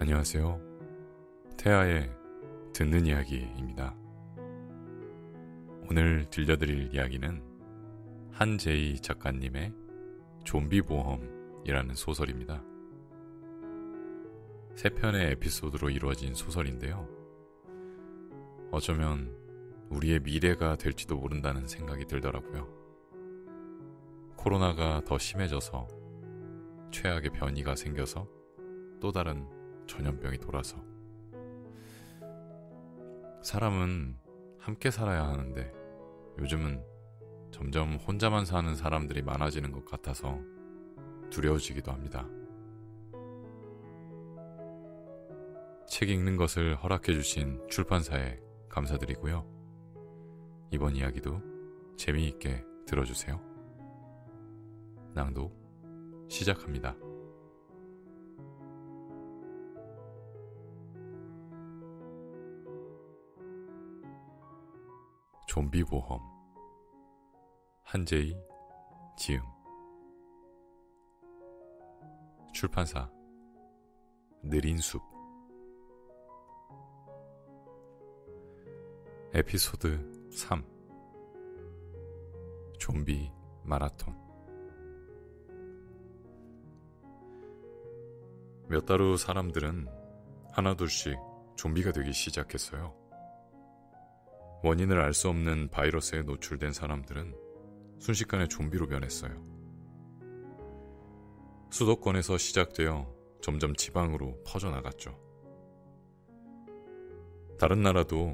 안녕하세요. 태아의 듣는 이야기입니다. 오늘 들려드릴 이야기는 한재희 작가님의 좀비 보험이라는 소설입니다. 3편의 에피소드로 이루어진 소설인데요. 어쩌면 우리의 미래가 될지도 모른다는 생각이 들더라고요. 코로나가 더 심해져서 최악의 변이가 생겨서 또 다른 전염병이 돌아서 사람은 함께 살아야 하는데 요즘은 점점 혼자만 사는 사람들이 많아지는 것 같아서 두려워지기도 합니다. 책 읽는 것을 허락해 주신 출판사에 감사드리고요. 이번 이야기도 재미있게 들어주세요. 낭독 시작합니다. 좀비 보험 한재희 지음 출판사 느린 숲 에피소드 3 좀비 마라톤 몇 달 후 사람들은 하나둘씩 좀비가 되기 시작했어요. 원인을 알 수 없는 바이러스에 노출된 사람들은 순식간에 좀비로 변했어요. 수도권에서 시작되어 점점 지방으로 퍼져나갔죠. 다른 나라도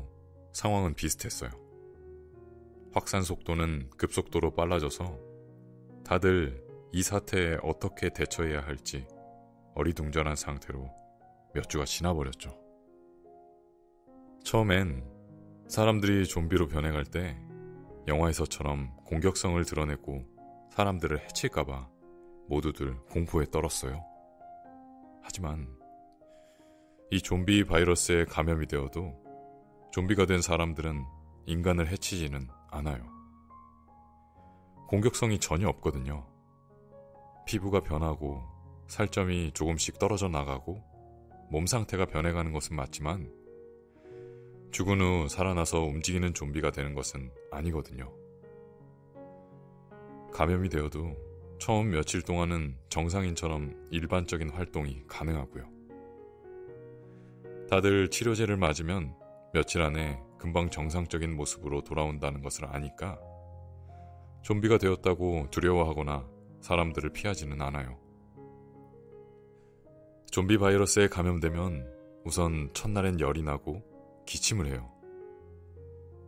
상황은 비슷했어요. 확산 속도는 급속도로 빨라져서 다들 이 사태에 어떻게 대처해야 할지 어리둥절한 상태로 몇 주가 지나버렸죠. 처음엔 사람들이 좀비로 변해갈 때 영화에서처럼 공격성을 드러내고 사람들을 해칠까봐 모두들 공포에 떨었어요. 하지만 이 좀비 바이러스에 감염이 되어도 좀비가 된 사람들은 인간을 해치지는 않아요. 공격성이 전혀 없거든요. 피부가 변하고 살점이 조금씩 떨어져 나가고 몸 상태가 변해가는 것은 맞지만 죽은 후 살아나서 움직이는 좀비가 되는 것은 아니거든요. 감염이 되어도 처음 며칠 동안은 정상인처럼 일반적인 활동이 가능하고요. 다들 치료제를 맞으면 며칠 안에 금방 정상적인 모습으로 돌아온다는 것을 아니까 좀비가 되었다고 두려워하거나 사람들을 피하지는 않아요. 좀비 바이러스에 감염되면 우선 첫날엔 열이 나고 기침을 해요.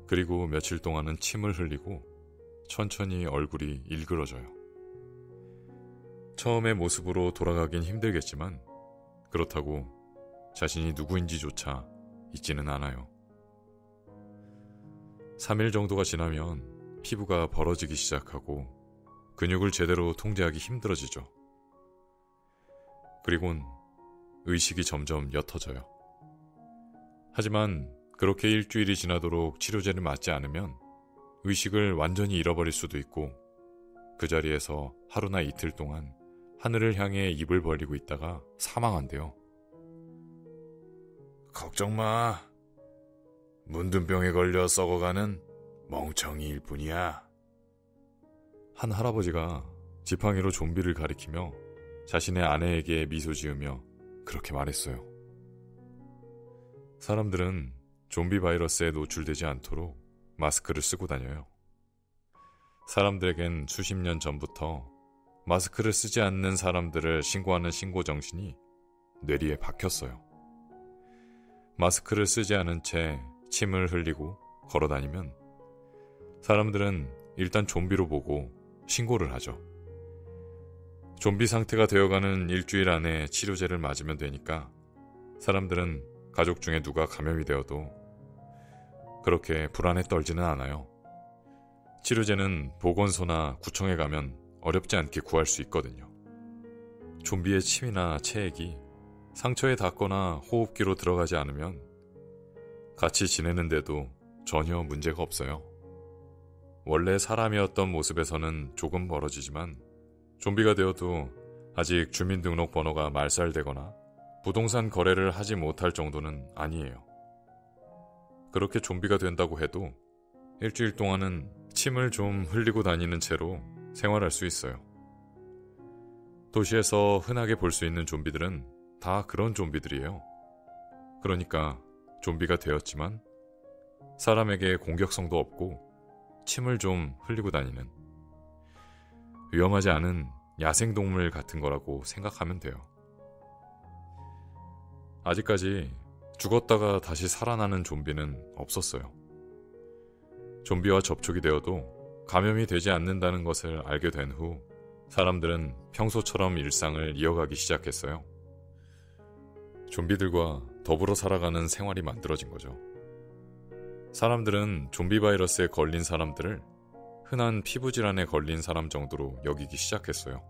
그리고 며칠 동안은 침을 흘리고 천천히 얼굴이 일그러져요. 처음의 모습으로 돌아가긴 힘들겠지만 그렇다고 자신이 누구인지조차 잊지는 않아요. 3일 정도가 지나면 피부가 벌어지기 시작하고 근육을 제대로 통제하기 힘들어지죠. 그리곤 의식이 점점 옅어져요. 하지만 그렇게 일주일이 지나도록 치료제를 맞지 않으면 의식을 완전히 잃어버릴 수도 있고 그 자리에서 하루나 이틀 동안 하늘을 향해 입을 벌리고 있다가 사망한대요. 걱정 마. 문둥병에 걸려 썩어가는 멍청이일 뿐이야. 한 할아버지가 지팡이로 좀비를 가리키며 자신의 아내에게 미소 지으며 그렇게 말했어요. 사람들은 좀비 바이러스에 노출되지 않도록 마스크를 쓰고 다녀요. 사람들에겐 수십 년 전부터 마스크를 쓰지 않는 사람들을 신고하는 신고 정신이 뇌리에 박혔어요. 마스크를 쓰지 않은 채 침을 흘리고 걸어다니면 사람들은 일단 좀비로 보고 신고를 하죠. 좀비 상태가 되어가는 일주일 안에 치료제를 맞으면 되니까 사람들은 가족 중에 누가 감염이 되어도 그렇게 불안에 떨지는 않아요. 치료제는 보건소나 구청에 가면 어렵지 않게 구할 수 있거든요. 좀비의 침이나 체액이 상처에 닿거나 호흡기로 들어가지 않으면 같이 지내는데도 전혀 문제가 없어요. 원래 사람이었던 모습에서는 조금 멀어지지만 좀비가 되어도 아직 주민등록번호가 말살되거나 부동산 거래를 하지 못할 정도는 아니에요. 그렇게 좀비가 된다고 해도 일주일 동안은 침을 좀 흘리고 다니는 채로 생활할 수 있어요. 도시에서 흔하게 볼 수 있는 좀비들은 다 그런 좀비들이에요. 그러니까 좀비가 되었지만 사람에게 공격성도 없고 침을 좀 흘리고 다니는 위험하지 않은 야생동물 같은 거라고 생각하면 돼요. 아직까지 죽었다가 다시 살아나는 좀비는 없었어요. 좀비와 접촉이 되어도 감염이 되지 않는다는 것을 알게 된 후 사람들은 평소처럼 일상을 이어가기 시작했어요. 좀비들과 더불어 살아가는 생활이 만들어진 거죠. 사람들은 좀비 바이러스에 걸린 사람들을 흔한 피부질환에 걸린 사람 정도로 여기기 시작했어요.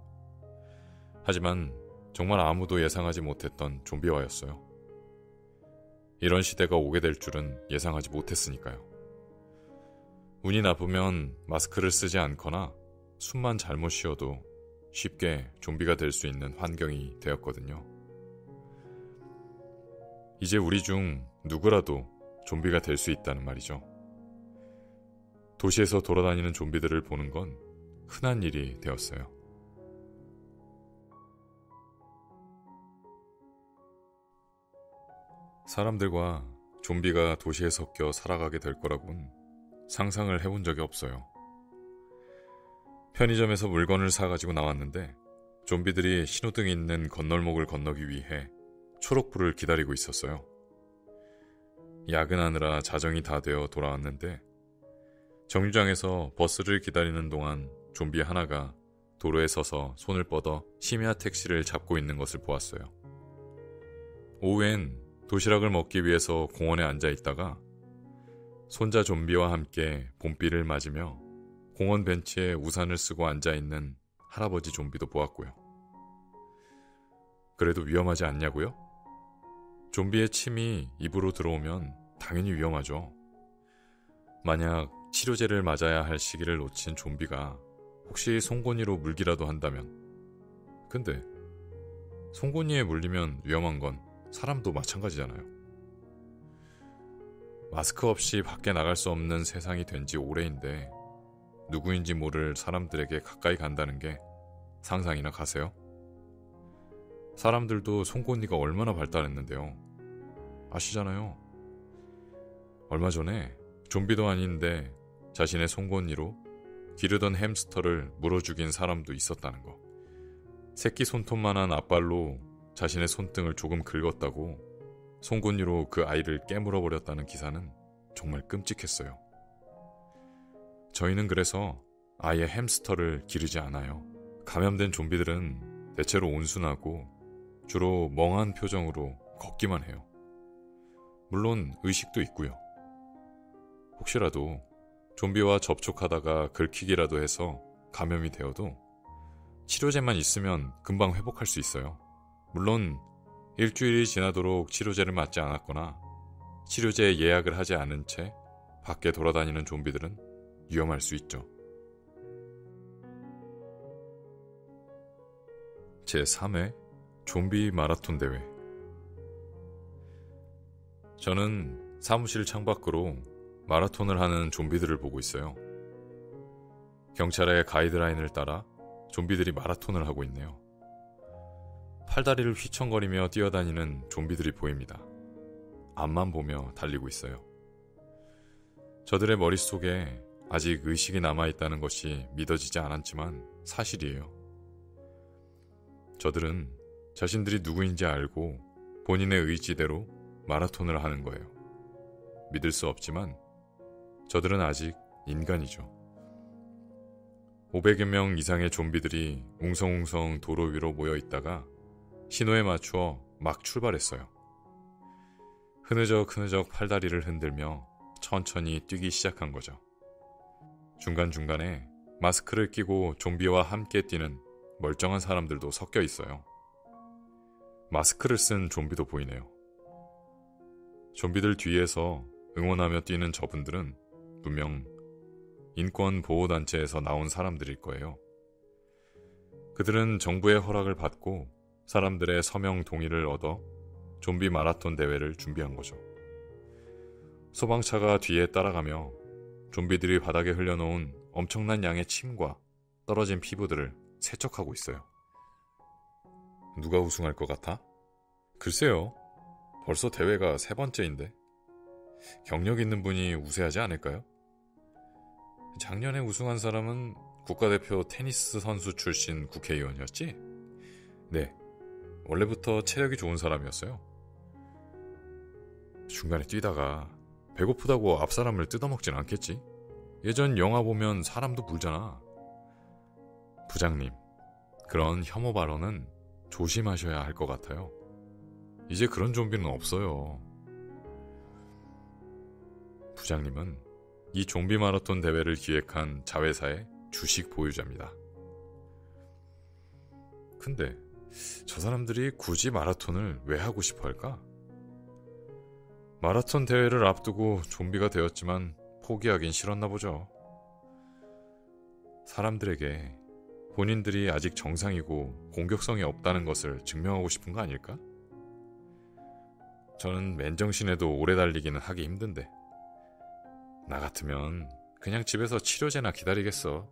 하지만 정말 아무도 예상하지 못했던 좀비화였어요. 이런 시대가 오게 될 줄은 예상하지 못했으니까요. 운이 나쁘면 마스크를 쓰지 않거나 숨만 잘못 쉬어도 쉽게 좀비가 될 수 있는 환경이 되었거든요. 이제 우리 중 누구라도 좀비가 될 수 있다는 말이죠. 도시에서 돌아다니는 좀비들을 보는 건 흔한 일이 되었어요. 사람들과 좀비가 도시에 섞여 살아가게 될 거라고는 상상을 해본 적이 없어요. 편의점에서 물건을 사가지고 나왔는데 좀비들이 신호등이 있는 건널목을 건너기 위해 초록불을 기다리고 있었어요. 야근하느라 자정이 다 되어 돌아왔는데 정류장에서 버스를 기다리는 동안 좀비 하나가 도로에 서서 손을 뻗어 심야 택시를 잡고 있는 것을 보았어요. 오후엔 도시락을 먹기 위해서 공원에 앉아 있다가 손자 좀비와 함께 봄비를 맞으며 공원 벤치에 우산을 쓰고 앉아있는 할아버지 좀비도 보았고요. 그래도 위험하지 않냐고요? 좀비의 침이 입으로 들어오면 당연히 위험하죠. 만약 치료제를 맞아야 할 시기를 놓친 좀비가 혹시 송곳니로 물기라도 한다면, 근데 송곳니에 물리면 위험한 건 사람도 마찬가지잖아요. 마스크 없이 밖에 나갈 수 없는 세상이 된 지 오래인데 누구인지 모를 사람들에게 가까이 간다는 게 상상이나 가세요? 사람들도 송곳니가 얼마나 발달했는데요. 아시잖아요. 얼마 전에 좀비도 아닌데 자신의 송곳니로 기르던 햄스터를 물어 죽인 사람도 있었다는 거. 새끼 손톱만한 앞발로 자신의 손등을 조금 긁었다고 송곳니로 그 아이를 깨물어버렸다는 기사는 정말 끔찍했어요. 저희는 그래서 아예 햄스터를 기르지 않아요. 감염된 좀비들은 대체로 온순하고 주로 멍한 표정으로 걷기만 해요. 물론 의식도 있고요. 혹시라도 좀비와 접촉하다가 긁히기라도 해서 감염이 되어도 치료제만 있으면 금방 회복할 수 있어요. 물론 일주일이 지나도록 치료제를 맞지 않았거나 치료제 예약을 하지 않은 채 밖에 돌아다니는 좀비들은 위험할 수 있죠. 제3회 좀비 마라톤 대회. 저는 사무실 창밖으로 마라톤을 하는 좀비들을 보고 있어요. 경찰의 가이드라인을 따라 좀비들이 마라톤을 하고 있네요. 팔다리를 휘청거리며 뛰어다니는 좀비들이 보입니다. 앞만 보며 달리고 있어요. 저들의 머릿속에 아직 의식이 남아있다는 것이 믿어지지 않았지만 사실이에요. 저들은 자신들이 누구인지 알고 본인의 의지대로 마라톤을 하는 거예요. 믿을 수 없지만 저들은 아직 인간이죠. 500여 명 이상의 좀비들이 웅성웅성 도로 위로 모여 있다가 신호에 맞추어 막 출발했어요. 흐느적 팔다리를 흔들며 천천히 뛰기 시작한 거죠. 중간중간에 마스크를 끼고 좀비와 함께 뛰는 멀쩡한 사람들도 섞여 있어요. 마스크를 쓴 좀비도 보이네요. 좀비들 뒤에서 응원하며 뛰는 저분들은 분명 인권보호단체에서 나온 사람들일 거예요. 그들은 정부의 허락을 받고 사람들의 서명 동의를 얻어 좀비 마라톤 대회를 준비한 거죠. 소방차가 뒤에 따라가며 좀비들이 바닥에 흘려놓은 엄청난 양의 침과 떨어진 피부들을 세척하고 있어요. 누가 우승할 것 같아? 글쎄요. 벌써 대회가 3번째인데 경력 있는 분이 우세하지 않을까요? 작년에 우승한 사람은 국가대표 테니스 선수 출신 국회의원이었지? 네, 원래부터 체력이 좋은 사람이었어요. 중간에 뛰다가 배고프다고 앞 사람을 뜯어먹진 않겠지? 예전 영화 보면 사람도 물잖아. 부장님, 그런 혐오 발언은 조심하셔야 할 것 같아요. 이제 그런 좀비는 없어요. 부장님은 이 좀비 마라톤 대회를 기획한 자회사의 주식 보유자입니다. 근데 저 사람들이 굳이 마라톤을 왜 하고 싶어 할까? 마라톤 대회를 앞두고 좀비가 되었지만 포기하긴 싫었나 보죠. 사람들에게 본인들이 아직 정상이고 공격성이 없다는 것을 증명하고 싶은 거 아닐까? 저는 맨정신에도 오래 달리기는 하기 힘든데 나 같으면 그냥 집에서 치료제나 기다리겠어.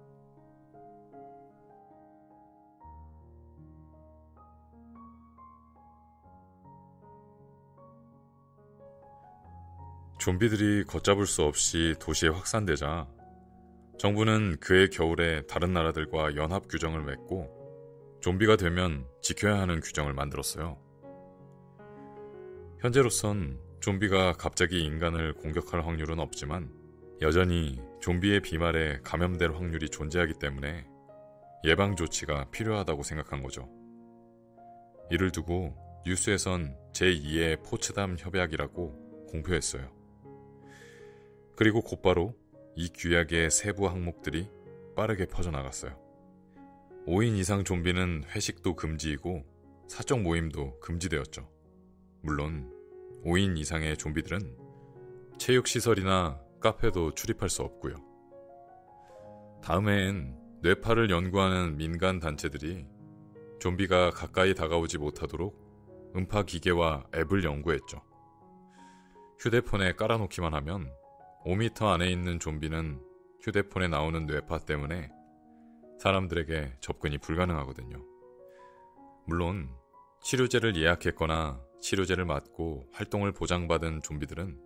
좀비들이 걷잡을 수 없이 도시에 확산되자 정부는 그해 겨울에 다른 나라들과 연합 규정을 맺고 좀비가 되면 지켜야 하는 규정을 만들었어요. 현재로선 좀비가 갑자기 인간을 공격할 확률은 없지만 여전히 좀비의 비말에 감염될 확률이 존재하기 때문에 예방 조치가 필요하다고 생각한 거죠. 이를 두고 뉴스에선 제2의 포츠담 협약이라고 공표했어요. 그리고 곧바로 이 규약의 세부 항목들이 빠르게 퍼져나갔어요. 5인 이상 좀비는 회식도 금지이고 사적 모임도 금지되었죠. 물론 5인 이상의 좀비들은 체육시설이나 카페도 출입할 수 없고요. 다음해엔 뇌파를 연구하는 민간 단체들이 좀비가 가까이 다가오지 못하도록 음파 기계와 앱을 연구했죠. 휴대폰에 깔아놓기만 하면 5m 안에 있는 좀비는 휴대폰에 나오는 뇌파 때문에 사람들에게 접근이 불가능하거든요. 물론 치료제를 예약했거나 치료제를 맞고 활동을 보장받은 좀비들은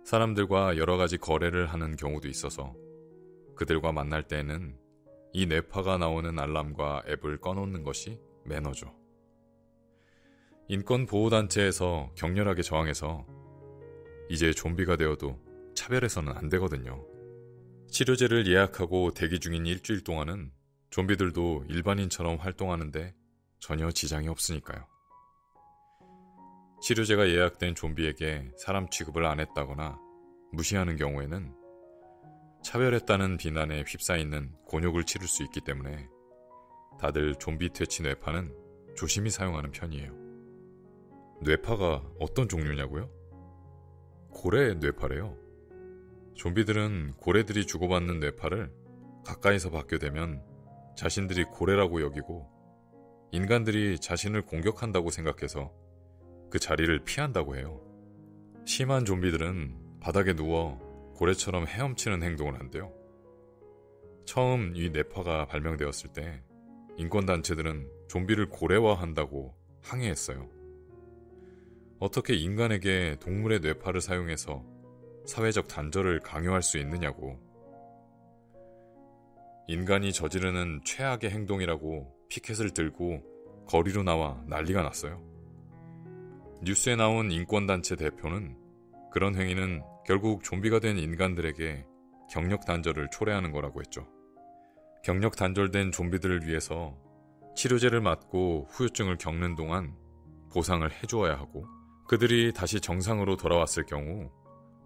사람들과 여러 가지 거래를 하는 경우도 있어서 그들과 만날 때에는 이 뇌파가 나오는 알람과 앱을 꺼놓는 것이 매너죠. 인권보호단체에서 격렬하게 저항해서 이제 좀비가 되어도 차별해서는 안 되거든요. 치료제를 예약하고 대기 중인 일주일 동안은 좀비들도 일반인처럼 활동하는데 전혀 지장이 없으니까요. 치료제가 예약된 좀비에게 사람 취급을 안 했다거나 무시하는 경우에는 차별했다는 비난에 휩싸이는 곤욕을 치를 수 있기 때문에 다들 좀비 퇴치 뇌파는 조심히 사용하는 편이에요. 뇌파가 어떤 종류냐고요? 고래 뇌파래요. 좀비들은 고래들이 주고받는 뇌파를 가까이서 받게 되면 자신들이 고래라고 여기고 인간들이 자신을 공격한다고 생각해서 그 자리를 피한다고 해요. 심한 좀비들은 바닥에 누워 고래처럼 헤엄치는 행동을 한대요. 처음 이 뇌파가 발명되었을 때 인권단체들은 좀비를 고래화한다고 항의했어요. 어떻게 인간에게 동물의 뇌파를 사용해서 사회적 단절을 강요할 수 있느냐고. 인간이 저지르는 최악의 행동이라고 피켓을 들고 거리로 나와 난리가 났어요. 뉴스에 나온 인권단체 대표는 그런 행위는 결국 좀비가 된 인간들에게 경력 단절을 초래하는 거라고 했죠. 경력 단절된 좀비들을 위해서 치료제를 맞고 후유증을 겪는 동안 보상을 해주어야 하고 그들이 다시 정상으로 돌아왔을 경우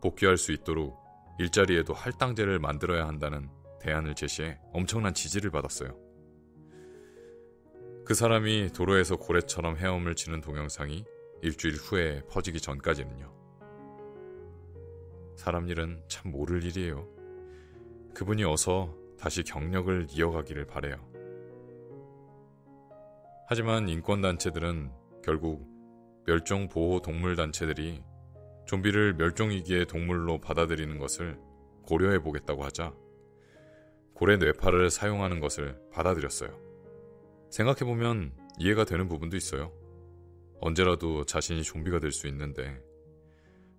복귀할 수 있도록 일자리에도 할당제를 만들어야 한다는 대안을 제시해 엄청난 지지를 받았어요. 그 사람이 도로에서 고래처럼 헤엄을 치는 동영상이 일주일 후에 퍼지기 전까지는요. 사람 일은 참 모를 일이에요. 그분이 어서 다시 경력을 이어가기를 바래요. 하지만 인권단체들은 결국 멸종보호동물단체들이 좀비를 멸종위기의 동물로 받아들이는 것을 고려해보겠다고 하자 고래 뇌파를 사용하는 것을 받아들였어요. 생각해보면 이해가 되는 부분도 있어요. 언제라도 자신이 좀비가 될 수 있는데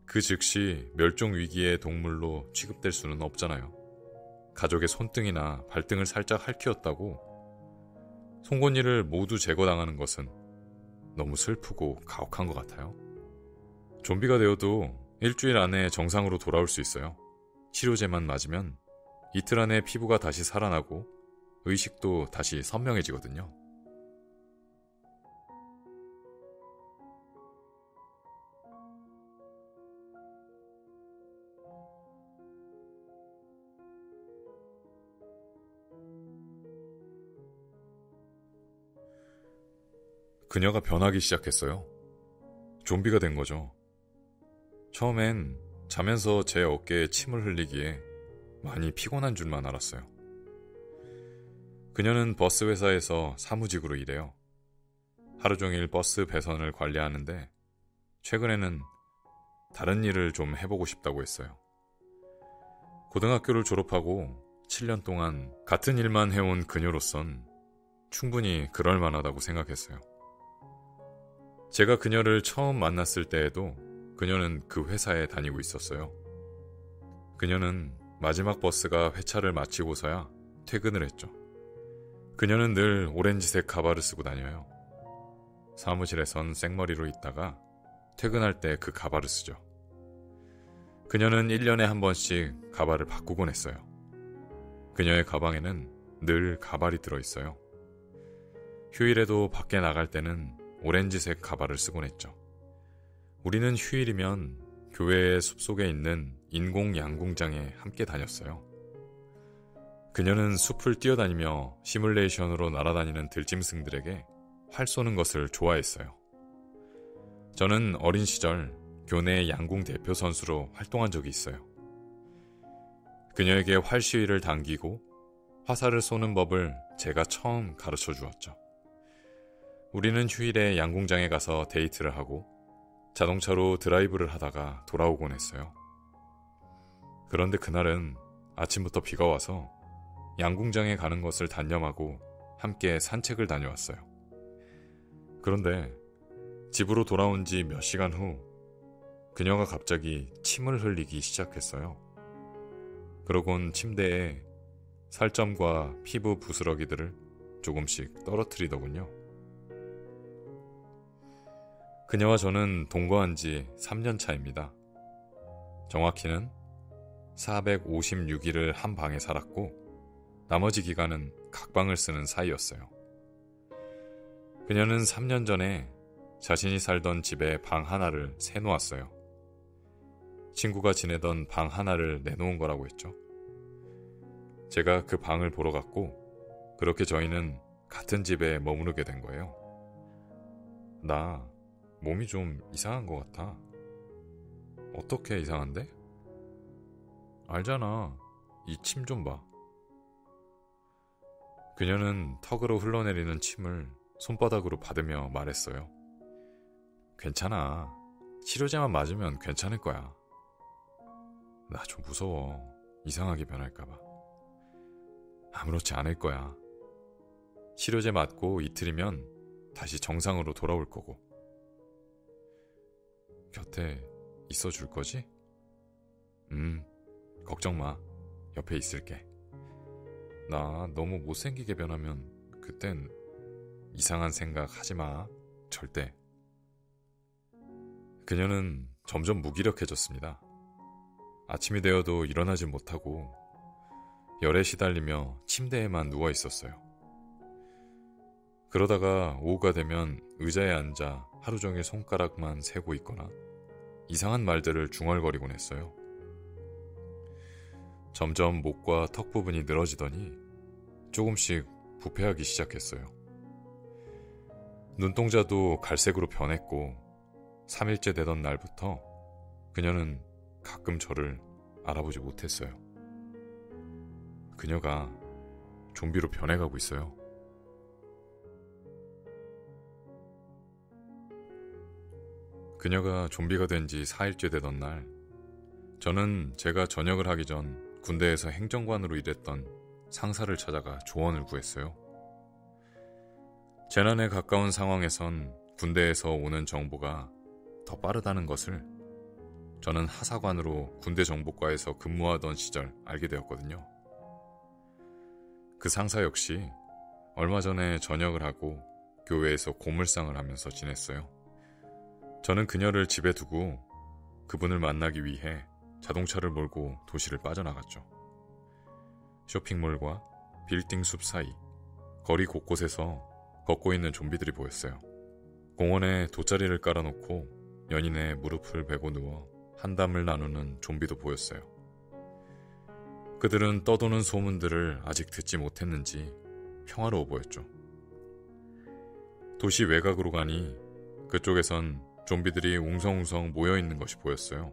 그 즉시 멸종위기의 동물로 취급될 수는 없잖아요. 가족의 손등이나 발등을 살짝 핥히었다고 송곳니를 모두 제거당하는 것은 너무 슬프고 가혹한 것 같아요. 좀비가 되어도 일주일 안에 정상으로 돌아올 수 있어요. 치료제만 맞으면 이틀 안에 피부가 다시 살아나고 의식도 다시 선명해지거든요. 그녀가 변하기 시작했어요. 좀비가 된 거죠. 처음엔 자면서 제 어깨에 침을 흘리기에 많이 피곤한 줄만 알았어요. 그녀는 버스 회사에서 사무직으로 일해요. 하루 종일 버스 배선을 관리하는데 최근에는 다른 일을 좀 해보고 싶다고 했어요. 고등학교를 졸업하고 7년 동안 같은 일만 해온 그녀로선 충분히 그럴 만하다고 생각했어요. 제가 그녀를 처음 만났을 때에도 그녀는 그 회사에 다니고 있었어요. 그녀는 마지막 버스가 회차를 마치고서야 퇴근을 했죠. 그녀는 늘 오렌지색 가발을 쓰고 다녀요. 사무실에선 생머리로 있다가 퇴근할 때 그 가발을 쓰죠. 그녀는 1년에 한 번씩 가발을 바꾸곤 했어요. 그녀의 가방에는 늘 가발이 들어있어요. 휴일에도 밖에 나갈 때는 오렌지색 가발을 쓰곤 했죠. 우리는 휴일이면 교회의 숲속에 있는 인공 양궁장에 함께 다녔어요. 그녀는 숲을 뛰어다니며 시뮬레이션으로 날아다니는 들짐승들에게 활 쏘는 것을 좋아했어요. 저는 어린 시절 교내 양궁 대표 선수로 활동한 적이 있어요. 그녀에게 활 시위를 당기고 화살을 쏘는 법을 제가 처음 가르쳐 주었죠. 우리는 휴일에 양궁장에 가서 데이트를 하고 자동차로 드라이브를 하다가 돌아오곤 했어요. 그런데 그날은 아침부터 비가 와서 양궁장에 가는 것을 단념하고 함께 산책을 다녀왔어요. 그런데 집으로 돌아온 지 몇 시간 후 그녀가 갑자기 침을 흘리기 시작했어요. 그러곤 침대에 살점과 피부 부스러기들을 조금씩 떨어뜨리더군요. 그녀와 저는 동거한 지 3년 차입니다. 정확히는 456일을 한 방에 살았고 나머지 기간은 각방을 쓰는 사이였어요. 그녀는 3년 전에 자신이 살던 집에 방 하나를 새놓았어요. 친구가 지내던 방 하나를 내놓은 거라고 했죠. 제가 그 방을 보러 갔고 그렇게 저희는 같은 집에 머무르게 된 거예요. 나 몸이 좀 이상한 것 같아. 어떻게 이상한데? 알잖아. 이 침 좀 봐. 그녀는 턱으로 흘러내리는 침을 손바닥으로 받으며 말했어요. 괜찮아. 치료제만 맞으면 괜찮을 거야. 나 좀 무서워. 이상하게 변할까봐. 아무렇지 않을 거야. 치료제 맞고 이틀이면 다시 정상으로 돌아올 거고. 곁에 있어 줄 거지? 걱정 마. 옆에 있을게. 나 너무 못생기게 변하면 그땐 이상한 생각 하지 마. 절대. 그녀는 점점 무기력해졌습니다. 아침이 되어도 일어나질 못하고 열에 시달리며 침대에만 누워 있었어요. 그러다가 오후가 되면 의자에 앉아 하루 종일 손가락만 세고 있거나 이상한 말들을 중얼거리곤 했어요. 점점 목과 턱 부분이 늘어지더니 조금씩 부패하기 시작했어요. 눈동자도 갈색으로 변했고 3일째 되던 날부터 그녀는 가끔 저를 알아보지 못했어요. 그녀가 좀비로 변해가고 있어요. 그녀가 좀비가 된 지 4일째 되던 날, 저는 제가 전역을 하기 전 군대에서 행정관으로 일했던 상사를 찾아가 조언을 구했어요. 재난에 가까운 상황에선 군대에서 오는 정보가 더 빠르다는 것을 저는 하사관으로 군대 정보과에서 근무하던 시절 알게 되었거든요. 그 상사 역시 얼마 전에 전역을 하고 교회에서 고물상을 하면서 지냈어요. 저는 그녀를 집에 두고 그분을 만나기 위해 자동차를 몰고 도시를 빠져나갔죠. 쇼핑몰과 빌딩 숲 사이, 거리 곳곳에서 걷고 있는 좀비들이 보였어요. 공원에 돗자리를 깔아놓고 연인의 무릎을 베고 누워 한담을 나누는 좀비도 보였어요. 그들은 떠도는 소문들을 아직 듣지 못했는지 평화로워 보였죠. 도시 외곽으로 가니 그쪽에선 좀비들이 웅성웅성 모여있는 것이 보였어요.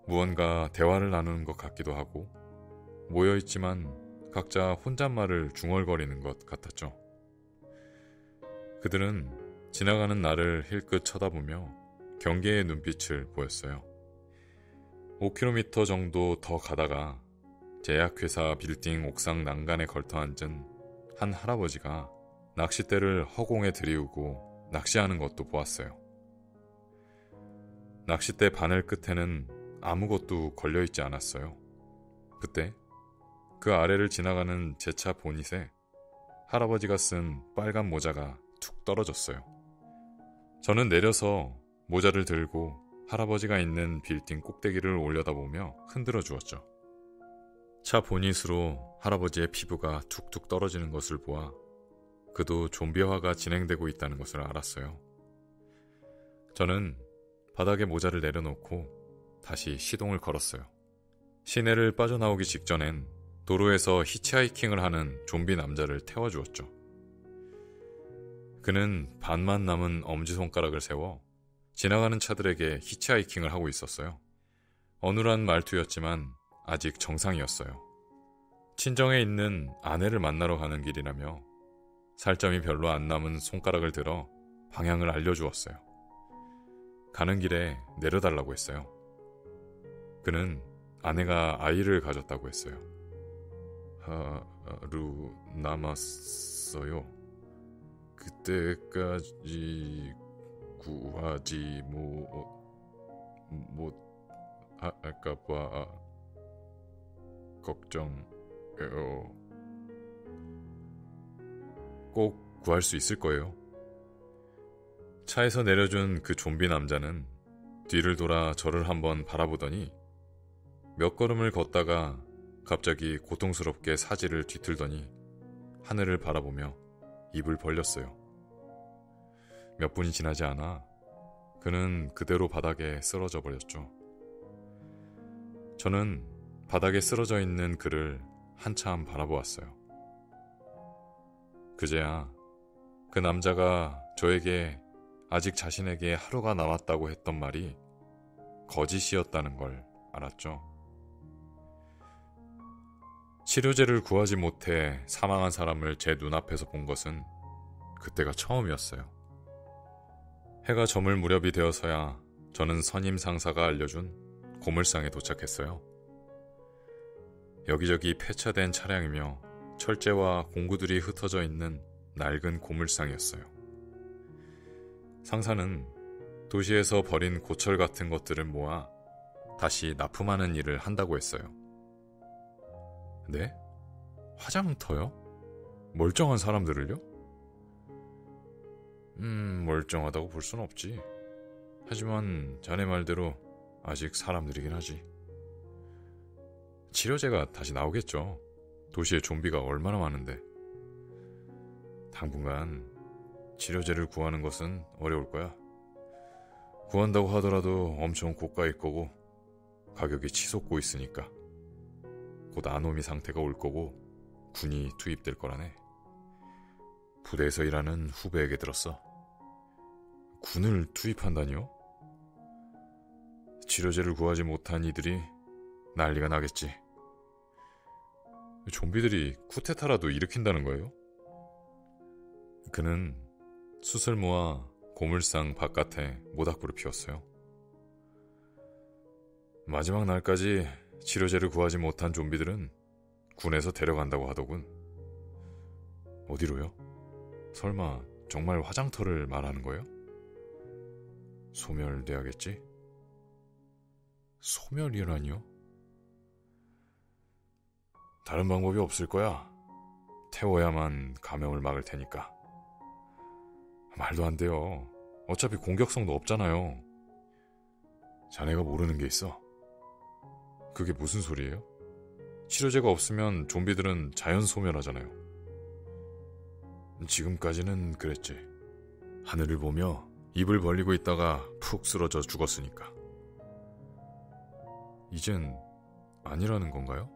무언가 대화를 나누는 것 같기도 하고 모여있지만 각자 혼잣말을 중얼거리는 것 같았죠. 그들은 지나가는 나를 힐끗 쳐다보며 경계의 눈빛을 보였어요. 5km 정도 더 가다가 제약회사 빌딩 옥상 난간에 걸터앉은 한 할아버지가 낚싯대를 허공에 들이우고 낚시하는 것도 보았어요. 낚싯대 바늘 끝에는 아무것도 걸려있지 않았어요. 그때 그 아래를 지나가는 제 차 보닛에 할아버지가 쓴 빨간 모자가 툭 떨어졌어요. 저는 내려서 모자를 들고 할아버지가 있는 빌딩 꼭대기를 올려다보며 흔들어 주었죠. 차 보닛으로 할아버지의 피부가 툭툭 떨어지는 것을 보아 그도 좀비화가 진행되고 있다는 것을 알았어요. 저는 바닥에 모자를 내려놓고 다시 시동을 걸었어요. 시내를 빠져나오기 직전엔 도로에서 히치하이킹을 하는 좀비 남자를 태워주었죠. 그는 반만 남은 엄지손가락을 세워 지나가는 차들에게 히치하이킹을 하고 있었어요. 어눌한 말투였지만 아직 정상이었어요. 친정에 있는 아내를 만나러 가는 길이라며 살점이 별로 안 남은 손가락을 들어 방향을 알려주었어요. 가는 길에 내려달라고 했어요. 그는 아내가 아이를 가졌다고 했어요. 하루 남았어요. 그때까지 구하지 할까봐 걱정해요. 꼭 구할 수 있을 거예요. 차에서 내려준 그 좀비 남자는 뒤를 돌아 저를 한번 바라보더니 몇 걸음을 걷다가 갑자기 고통스럽게 사지를 뒤틀더니 하늘을 바라보며 입을 벌렸어요. 몇 분이 지나지 않아 그는 그대로 바닥에 쓰러져 버렸죠. 저는 바닥에 쓰러져 있는 그를 한참 바라보았어요. 그제야 그 남자가 저에게 아직 자신에게 하루가 남았다고 했던 말이 거짓이었다는 걸 알았죠. 치료제를 구하지 못해 사망한 사람을 제 눈앞에서 본 것은 그때가 처음이었어요. 해가 저물 무렵이 되어서야 저는 선임 상사가 알려준 고물상에 도착했어요. 여기저기 폐차된 차량이며 철제와 공구들이 흩어져 있는 낡은 고물상이었어요. 상사는 도시에서 버린 고철 같은 것들을 모아 다시 납품하는 일을 한다고 했어요. 네? 화장터요? 멀쩡한 사람들을요? 멀쩡하다고 볼 순 없지. 하지만 자네 말대로 아직 사람들이긴 하지. 치료제가 다시 나오겠죠. 도시에 좀비가 얼마나 많은데. 당분간 치료제를 구하는 것은 어려울 거야. 구한다고 하더라도 엄청 고가일 거고 가격이 치솟고 있으니까. 곧 아노미 상태가 올 거고 군이 투입될 거라네. 부대에서 일하는 후배에게 들었어. 군을 투입한다니요? 치료제를 구하지 못한 이들이 난리가 나겠지. 좀비들이 쿠데타라도 일으킨다는 거예요? 그는 수술모와 고물상 바깥에 모닥불을 피웠어요. 마지막 날까지 치료제를 구하지 못한 좀비들은 군에서 데려간다고 하더군. 어디로요? 설마 정말 화장터를 말하는 거예요? 소멸돼야겠지? 소멸이라니요? 다른 방법이 없을 거야. 태워야만 감염을 막을 테니까. 말도 안 돼요. 어차피 공격성도 없잖아요. 자네가 모르는 게 있어. 그게 무슨 소리예요? 치료제가 없으면 좀비들은 자연 소멸하잖아요. 지금까지는 그랬지. 하늘을 보며 입을 벌리고 있다가 푹 쓰러져 죽었으니까. 이젠 아니라는 건가요?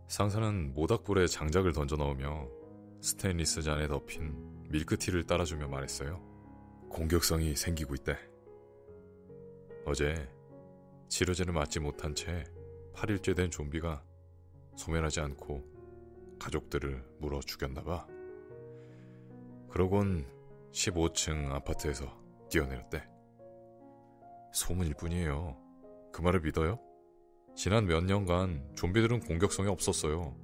상사는 모닥불에 장작을 던져 넣으며 스테인리스 잔에 덮인 밀크티를 따라주며 말했어요. 공격성이 생기고 있대. 어제 치료제를 맞지 못한 채 8일째 된 좀비가 소멸하지 않고 가족들을 물어 죽였나봐. 그러곤 15층 아파트에서 뛰어내렸대. 소문일 뿐이에요. 그 말을 믿어요? 지난 몇 년간 좀비들은 공격성이 없었어요.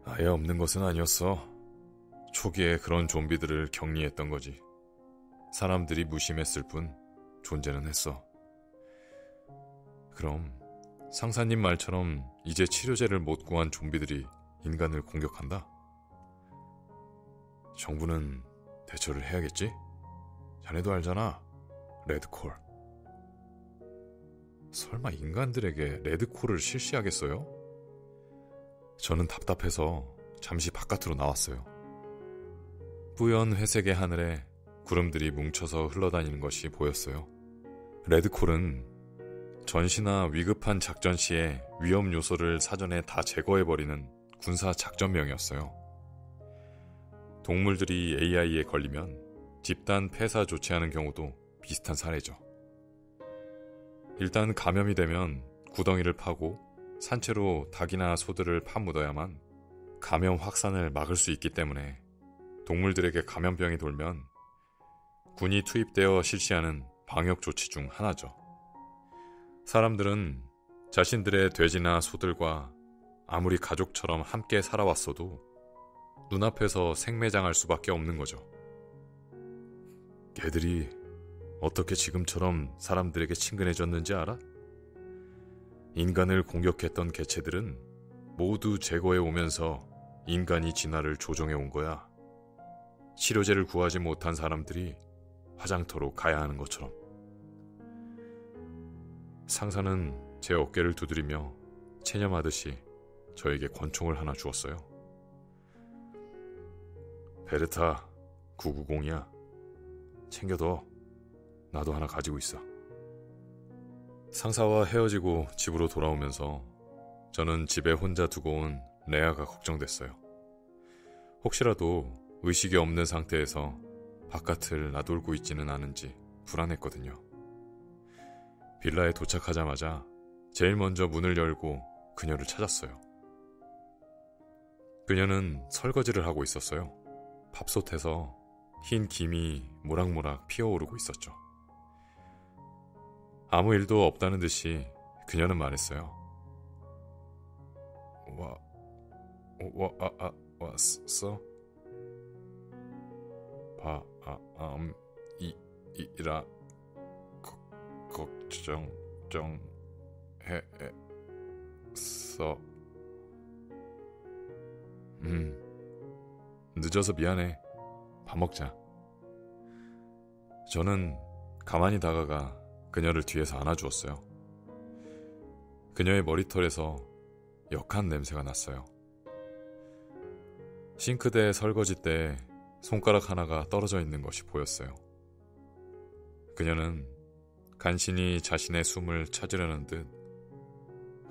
아예 없는 것은 아니었어. 초기에 그런 좀비들을 격리했던 거지. 사람들이 무심했을 뿐 존재는 했어. 그럼 상사님 말처럼 이제 치료제를 못 구한 좀비들이 인간을 공격한다? 정부는 대처를 해야겠지? 자네도 알잖아. 레드콜. 설마 인간들에게 레드콜을 실시하겠어요? 저는 답답해서 잠시 바깥으로 나왔어요. 뿌연 회색의 하늘에 구름들이 뭉쳐서 흘러다니는 것이 보였어요. 레드콜은 전시나 위급한 작전 시에 위험 요소를 사전에 다 제거해버리는 군사 작전명이었어요. 동물들이 AI에 걸리면 집단 폐사 조치하는 경우도 비슷한 사례죠. 일단 감염이 되면 구덩이를 파고 산채로 닭이나 소들을 파묻어야만 감염 확산을 막을 수 있기 때문에 동물들에게 감염병이 돌면 군이 투입되어 실시하는 방역 조치 중 하나죠. 사람들은 자신들의 돼지나 소들과 아무리 가족처럼 함께 살아왔어도 눈앞에서 생매장할 수밖에 없는 거죠. 걔들이 어떻게 지금처럼 사람들에게 친근해졌는지 알아? 인간을 공격했던 개체들은 모두 제거해 오면서 인간이 진화를 조정해 온 거야. 치료제를 구하지 못한 사람들이 화장터로 가야 하는 것처럼. 상사는 제 어깨를 두드리며 체념하듯이 저에게 권총을 하나 주었어요. 베르타 990이야. 챙겨둬. 나도 하나 가지고 있어. 상사와 헤어지고 집으로 돌아오면서 저는 집에 혼자 두고 온 레아가 걱정됐어요. 혹시라도 의식이 없는 상태에서 바깥을 나돌고 있지는 않은지 불안했거든요. 빌라에 도착하자마자 제일 먼저 문을 열고 그녀를 찾았어요. 그녀는 설거지를 하고 있었어요. 밥솥에서 흰 김이 모락모락 피어오르고 있었죠. 아무 일도 없다는 듯이 그녀는 말했어요. 왔어? 이라 걱정 좀 했어. 늦어서 미안해. 밥 먹자. 저는 가만히 다가가 그녀를 뒤에서 안아주었어요. 그녀의 머리털에서 역한 냄새가 났어요. 싱크대 설거지대에 손가락 하나가 떨어져 있는 것이 보였어요. 그녀는 간신히 자신의 숨을 찾으려는 듯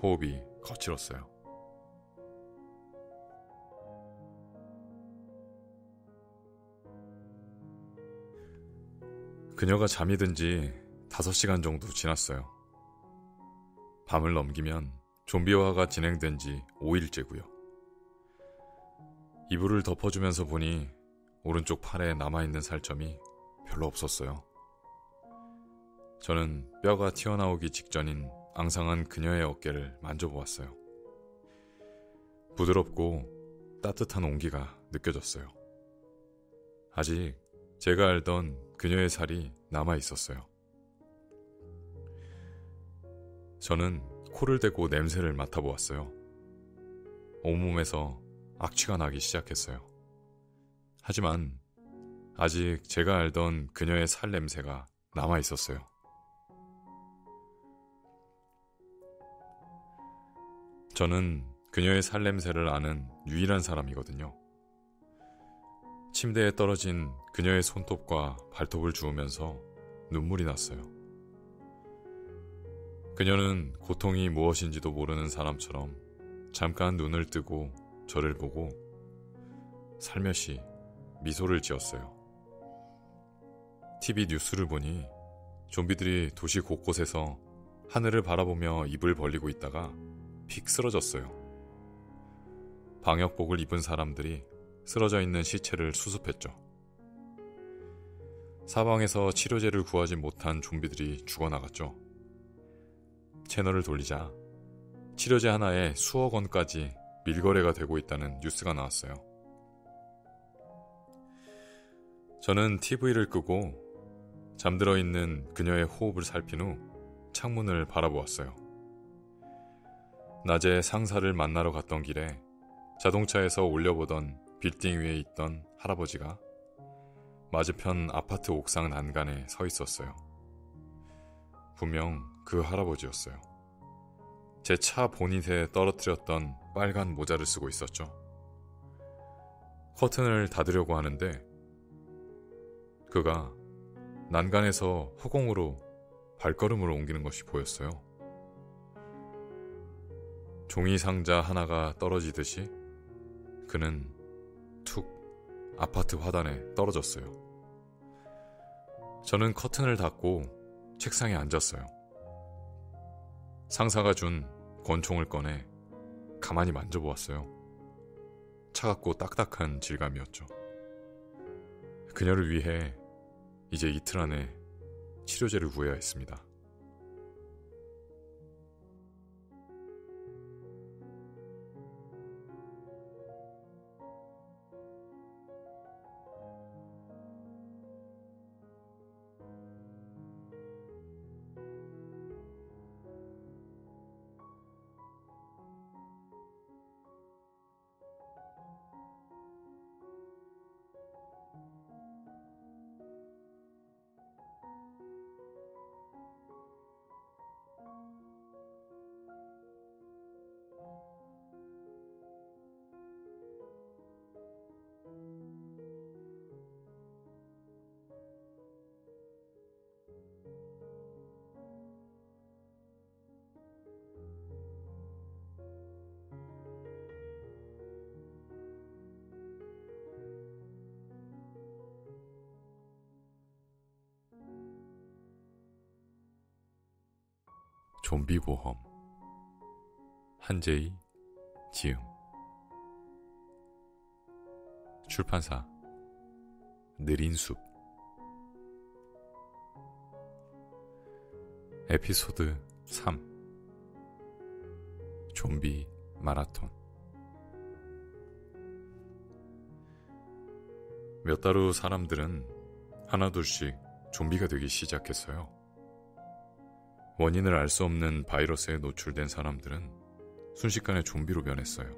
호흡이 거칠었어요. 그녀가 잠이 든 지 5시간 정도 지났어요. 밤을 넘기면 좀비화가 진행된 지 5일째고요. 이불을 덮어주면서 보니 오른쪽 팔에 남아있는 살점이 별로 없었어요. 저는 뼈가 튀어나오기 직전인 앙상한 그녀의 어깨를 만져보았어요. 부드럽고 따뜻한 온기가 느껴졌어요. 아직 제가 알던 그녀의 살이 남아 있었어요. 저는 코를 대고 냄새를 맡아보았어요. 온몸에서 악취가 나기 시작했어요. 하지만 아직 제가 알던 그녀의 살 냄새가 남아 있었어요. 저는 그녀의 살 냄새를 아는 유일한 사람이거든요. 침대에 떨어진 그녀의 손톱과 발톱을 주우면서 눈물이 났어요. 그녀는 고통이 무엇인지도 모르는 사람처럼 잠깐 눈을 뜨고 저를 보고 살며시 미소를 지었어요. TV 뉴스를 보니 좀비들이 도시 곳곳에서 하늘을 바라보며 입을 벌리고 있다가 픽 쓰러졌어요. 방역복을 입은 사람들이 쓰러져 있는 시체를 수습했죠. 사방에서 치료제를 구하지 못한 좀비들이 죽어나갔죠. 채널을 돌리자 치료제 하나에 수억 원까지 밀거래가 되고 있다는 뉴스가 나왔어요. 저는 TV를 끄고 잠들어 있는 그녀의 호흡을 살핀 후 창문을 바라보았어요. 낮에 상사를 만나러 갔던 길에 자동차에서 올려보던 빌딩 위에 있던 할아버지가 맞은편 아파트 옥상 난간에 서 있었어요. 분명 그 할아버지였어요. 제 차 보닛에 떨어뜨렸던 빨간 모자를 쓰고 있었죠. 커튼을 닫으려고 하는데 그가 난간에서 허공으로 발걸음을 옮기는 것이 보였어요. 종이 상자 하나가 떨어지듯이 그는 툭 아파트 화단에 떨어졌어요. 저는 커튼을 닫고 책상에 앉았어요. 상사가 준 권총을 꺼내 가만히 만져보았어요. 차갑고 딱딱한 질감이었죠. 그녀를 위해 이제 이틀 안에 치료제를 구해야 했습니다. 좀비 보험 한재희 지음 출판사 느린숲 에피소드 3 좀비 마라톤. 몇 달 후 사람들은 하나둘씩 좀비가 되기 시작했어요. 원인을 알 수 없는 바이러스에 노출된 사람들은 순식간에 좀비로 변했어요.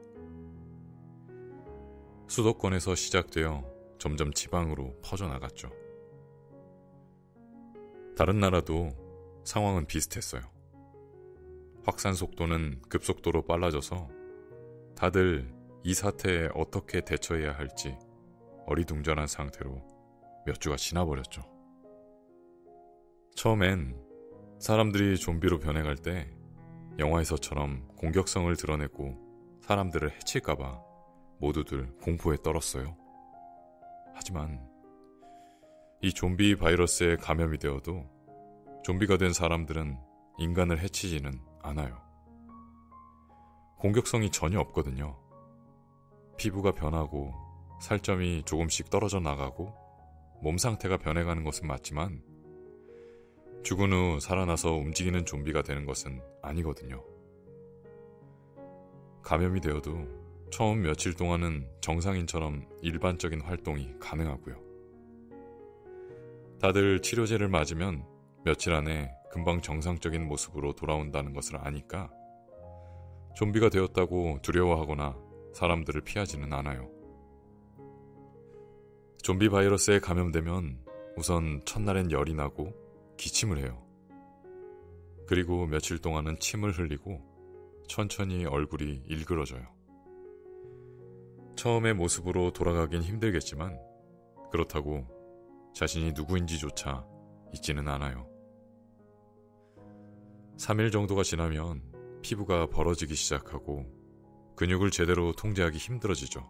수도권에서 시작되어 점점 지방으로 퍼져나갔죠. 다른 나라도 상황은 비슷했어요. 확산 속도는 급속도로 빨라져서 다들 이 사태에 어떻게 대처해야 할지 어리둥절한 상태로 몇 주가 지나버렸죠. 처음엔 사람들이 좀비로 변해갈 때 영화에서처럼 공격성을 드러내고 사람들을 해칠까봐 모두들 공포에 떨었어요. 하지만 이 좀비 바이러스에 감염이 되어도 좀비가 된 사람들은 인간을 해치지는 않아요. 공격성이 전혀 없거든요. 피부가 변하고 살점이 조금씩 떨어져 나가고 몸 상태가 변해가는 것은 맞지만 죽은 후 살아나서 움직이는 좀비가 되는 것은 아니거든요. 감염이 되어도 처음 며칠 동안은 정상인처럼 일반적인 활동이 가능하고요. 다들 치료제를 맞으면 며칠 안에 금방 정상적인 모습으로 돌아온다는 것을 아니까 좀비가 되었다고 두려워하거나 사람들을 피하지는 않아요. 좀비 바이러스에 감염되면 우선 첫날엔 열이 나고 기침을 해요. 그리고 며칠 동안은 침을 흘리고 천천히 얼굴이 일그러져요. 처음의 모습으로 돌아가긴 힘들겠지만 그렇다고 자신이 누구인지조차 잊지는 않아요. 3일 정도가 지나면 피부가 벌어지기 시작하고 근육을 제대로 통제하기 힘들어지죠.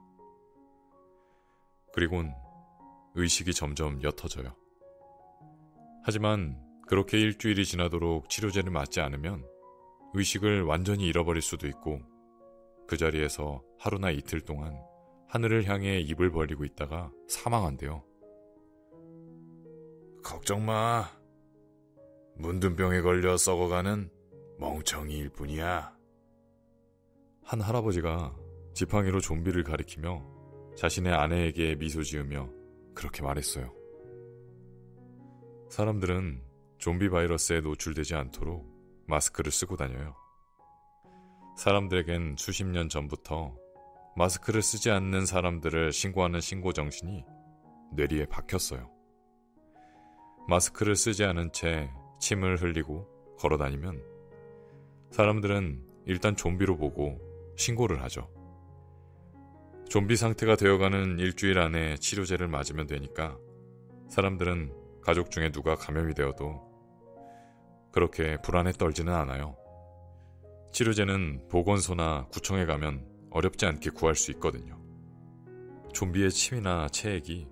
그리곤 의식이 점점 옅어져요. 하지만 그렇게 일주일이 지나도록 치료제를 맞지 않으면 의식을 완전히 잃어버릴 수도 있고 그 자리에서 하루나 이틀 동안 하늘을 향해 입을 벌리고 있다가 사망한대요. 걱정 마. 문둥병에 걸려 썩어가는 멍청이일 뿐이야. 한 할아버지가 지팡이로 좀비를 가리키며 자신의 아내에게 미소 지으며 그렇게 말했어요. 사람들은 좀비 바이러스에 노출되지 않도록 마스크를 쓰고 다녀요. 사람들에겐 수십 년 전부터 마스크를 쓰지 않는 사람들을 신고하는 신고 정신이 뇌리에 박혔어요. 마스크를 쓰지 않은 채 침을 흘리고 걸어다니면 사람들은 일단 좀비로 보고 신고를 하죠. 좀비 상태가 되어가는 일주일 안에 치료제를 맞으면 되니까 사람들은 가족 중에 누가 감염이 되어도 그렇게 불안에 떨지는 않아요. 치료제는 보건소나 구청에 가면 어렵지 않게 구할 수 있거든요. 좀비의 침이나 체액이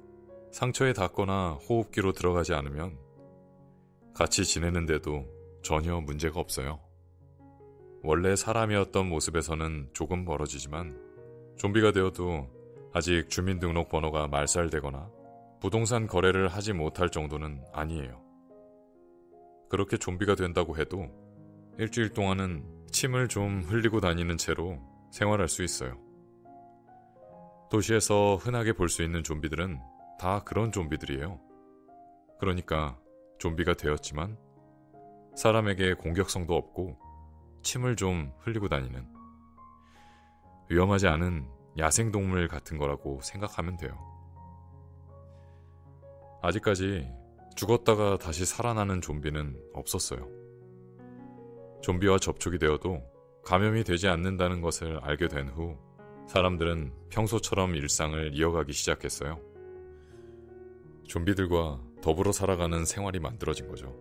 상처에 닿거나 호흡기로 들어가지 않으면 같이 지내는데도 전혀 문제가 없어요. 원래 사람이었던 모습에서는 조금 멀어지지만 좀비가 되어도 아직 주민등록번호가 말살되거나 부동산 거래를 하지 못할 정도는 아니에요. 그렇게 좀비가 된다고 해도 일주일 동안은 침을 좀 흘리고 다니는 채로 생활할 수 있어요. 도시에서 흔하게 볼 수 있는 좀비들은 다 그런 좀비들이에요. 그러니까 좀비가 되었지만 사람에게 공격성도 없고 침을 좀 흘리고 다니는 위험하지 않은 야생동물 같은 거라고 생각하면 돼요. 아직까지 죽었다가 다시 살아나는 좀비는 없었어요. 좀비와 접촉이 되어도 감염이 되지 않는다는 것을 알게 된 후 사람들은 평소처럼 일상을 이어가기 시작했어요. 좀비들과 더불어 살아가는 생활이 만들어진 거죠.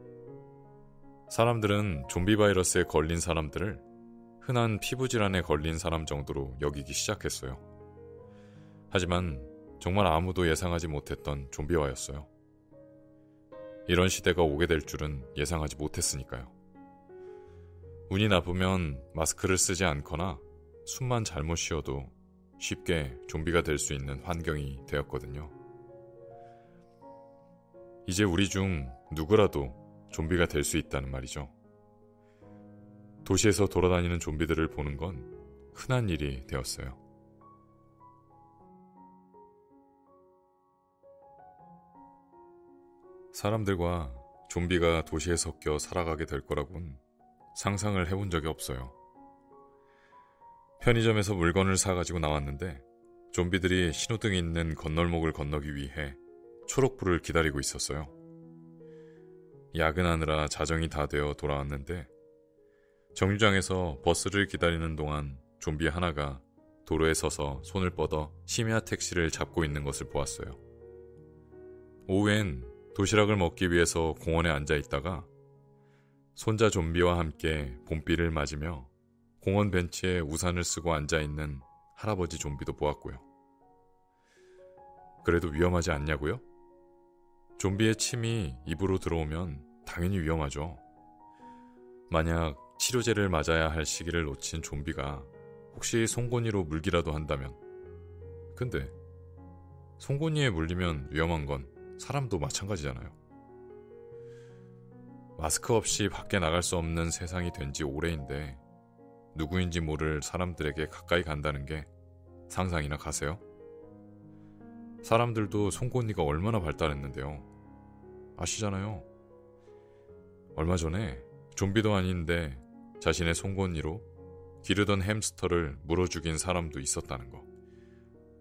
사람들은 좀비 바이러스에 걸린 사람들을 흔한 피부질환에 걸린 사람 정도로 여기기 시작했어요. 하지만 정말 아무도 예상하지 못했던 좀비화였어요. 이런 시대가 오게 될 줄은 예상하지 못했으니까요. 운이 나쁘면 마스크를 쓰지 않거나 숨만 잘못 쉬어도 쉽게 좀비가 될 수 있는 환경이 되었거든요. 이제 우리 중 누구라도 좀비가 될 수 있다는 말이죠. 도시에서 돌아다니는 좀비들을 보는 건 흔한 일이 되었어요. 사람들과 좀비가 도시에 섞여 살아가게 될 거라곤 상상을 해본 적이 없어요. 편의점에서 물건을 사가지고 나왔는데 좀비들이 신호등이 있는 건널목을 건너기 위해 초록불을 기다리고 있었어요. 야근하느라 자정이 다 되어 돌아왔는데 정류장에서 버스를 기다리는 동안 좀비 하나가 도로에 서서 손을 뻗어 심야 택시를 잡고 있는 것을 보았어요. 오후엔 도시락을 먹기 위해서 공원에 앉아 있다가 손자 좀비와 함께 봄비를 맞으며 공원 벤치에 우산을 쓰고 앉아있는 할아버지 좀비도 보았고요. 그래도 위험하지 않냐고요? 좀비의 침이 입으로 들어오면 당연히 위험하죠. 만약 치료제를 맞아야 할 시기를 놓친 좀비가 혹시 송곳니로 물기라도 한다면, 근데 송곳니에 물리면 위험한 건 사람도 마찬가지잖아요. 마스크 없이 밖에 나갈 수 없는 세상이 된 지 오래인데 누구인지 모를 사람들에게 가까이 간다는 게 상상이나 가세요? 사람들도 송곳니가 얼마나 발달했는데요. 아시잖아요. 얼마 전에 좀비도 아닌데 자신의 송곳니로 기르던 햄스터를 물어 죽인 사람도 있었다는 거.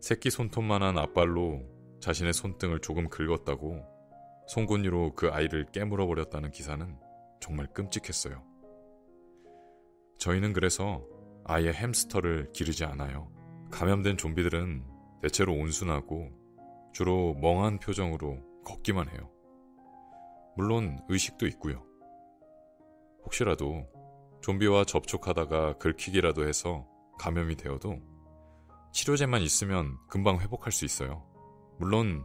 새끼 손톱만한 앞발로 자신의 손등을 조금 긁었다고 송곳니로 그 아이를 깨물어 버렸다는 기사는 정말 끔찍했어요. 저희는 그래서 아예 햄스터를 기르지 않아요. 감염된 좀비들은 대체로 온순하고 주로 멍한 표정으로 걷기만 해요. 물론 의식도 있고요. 혹시라도 좀비와 접촉하다가 긁히기라도 해서 감염이 되어도 치료제만 있으면 금방 회복할 수 있어요. 물론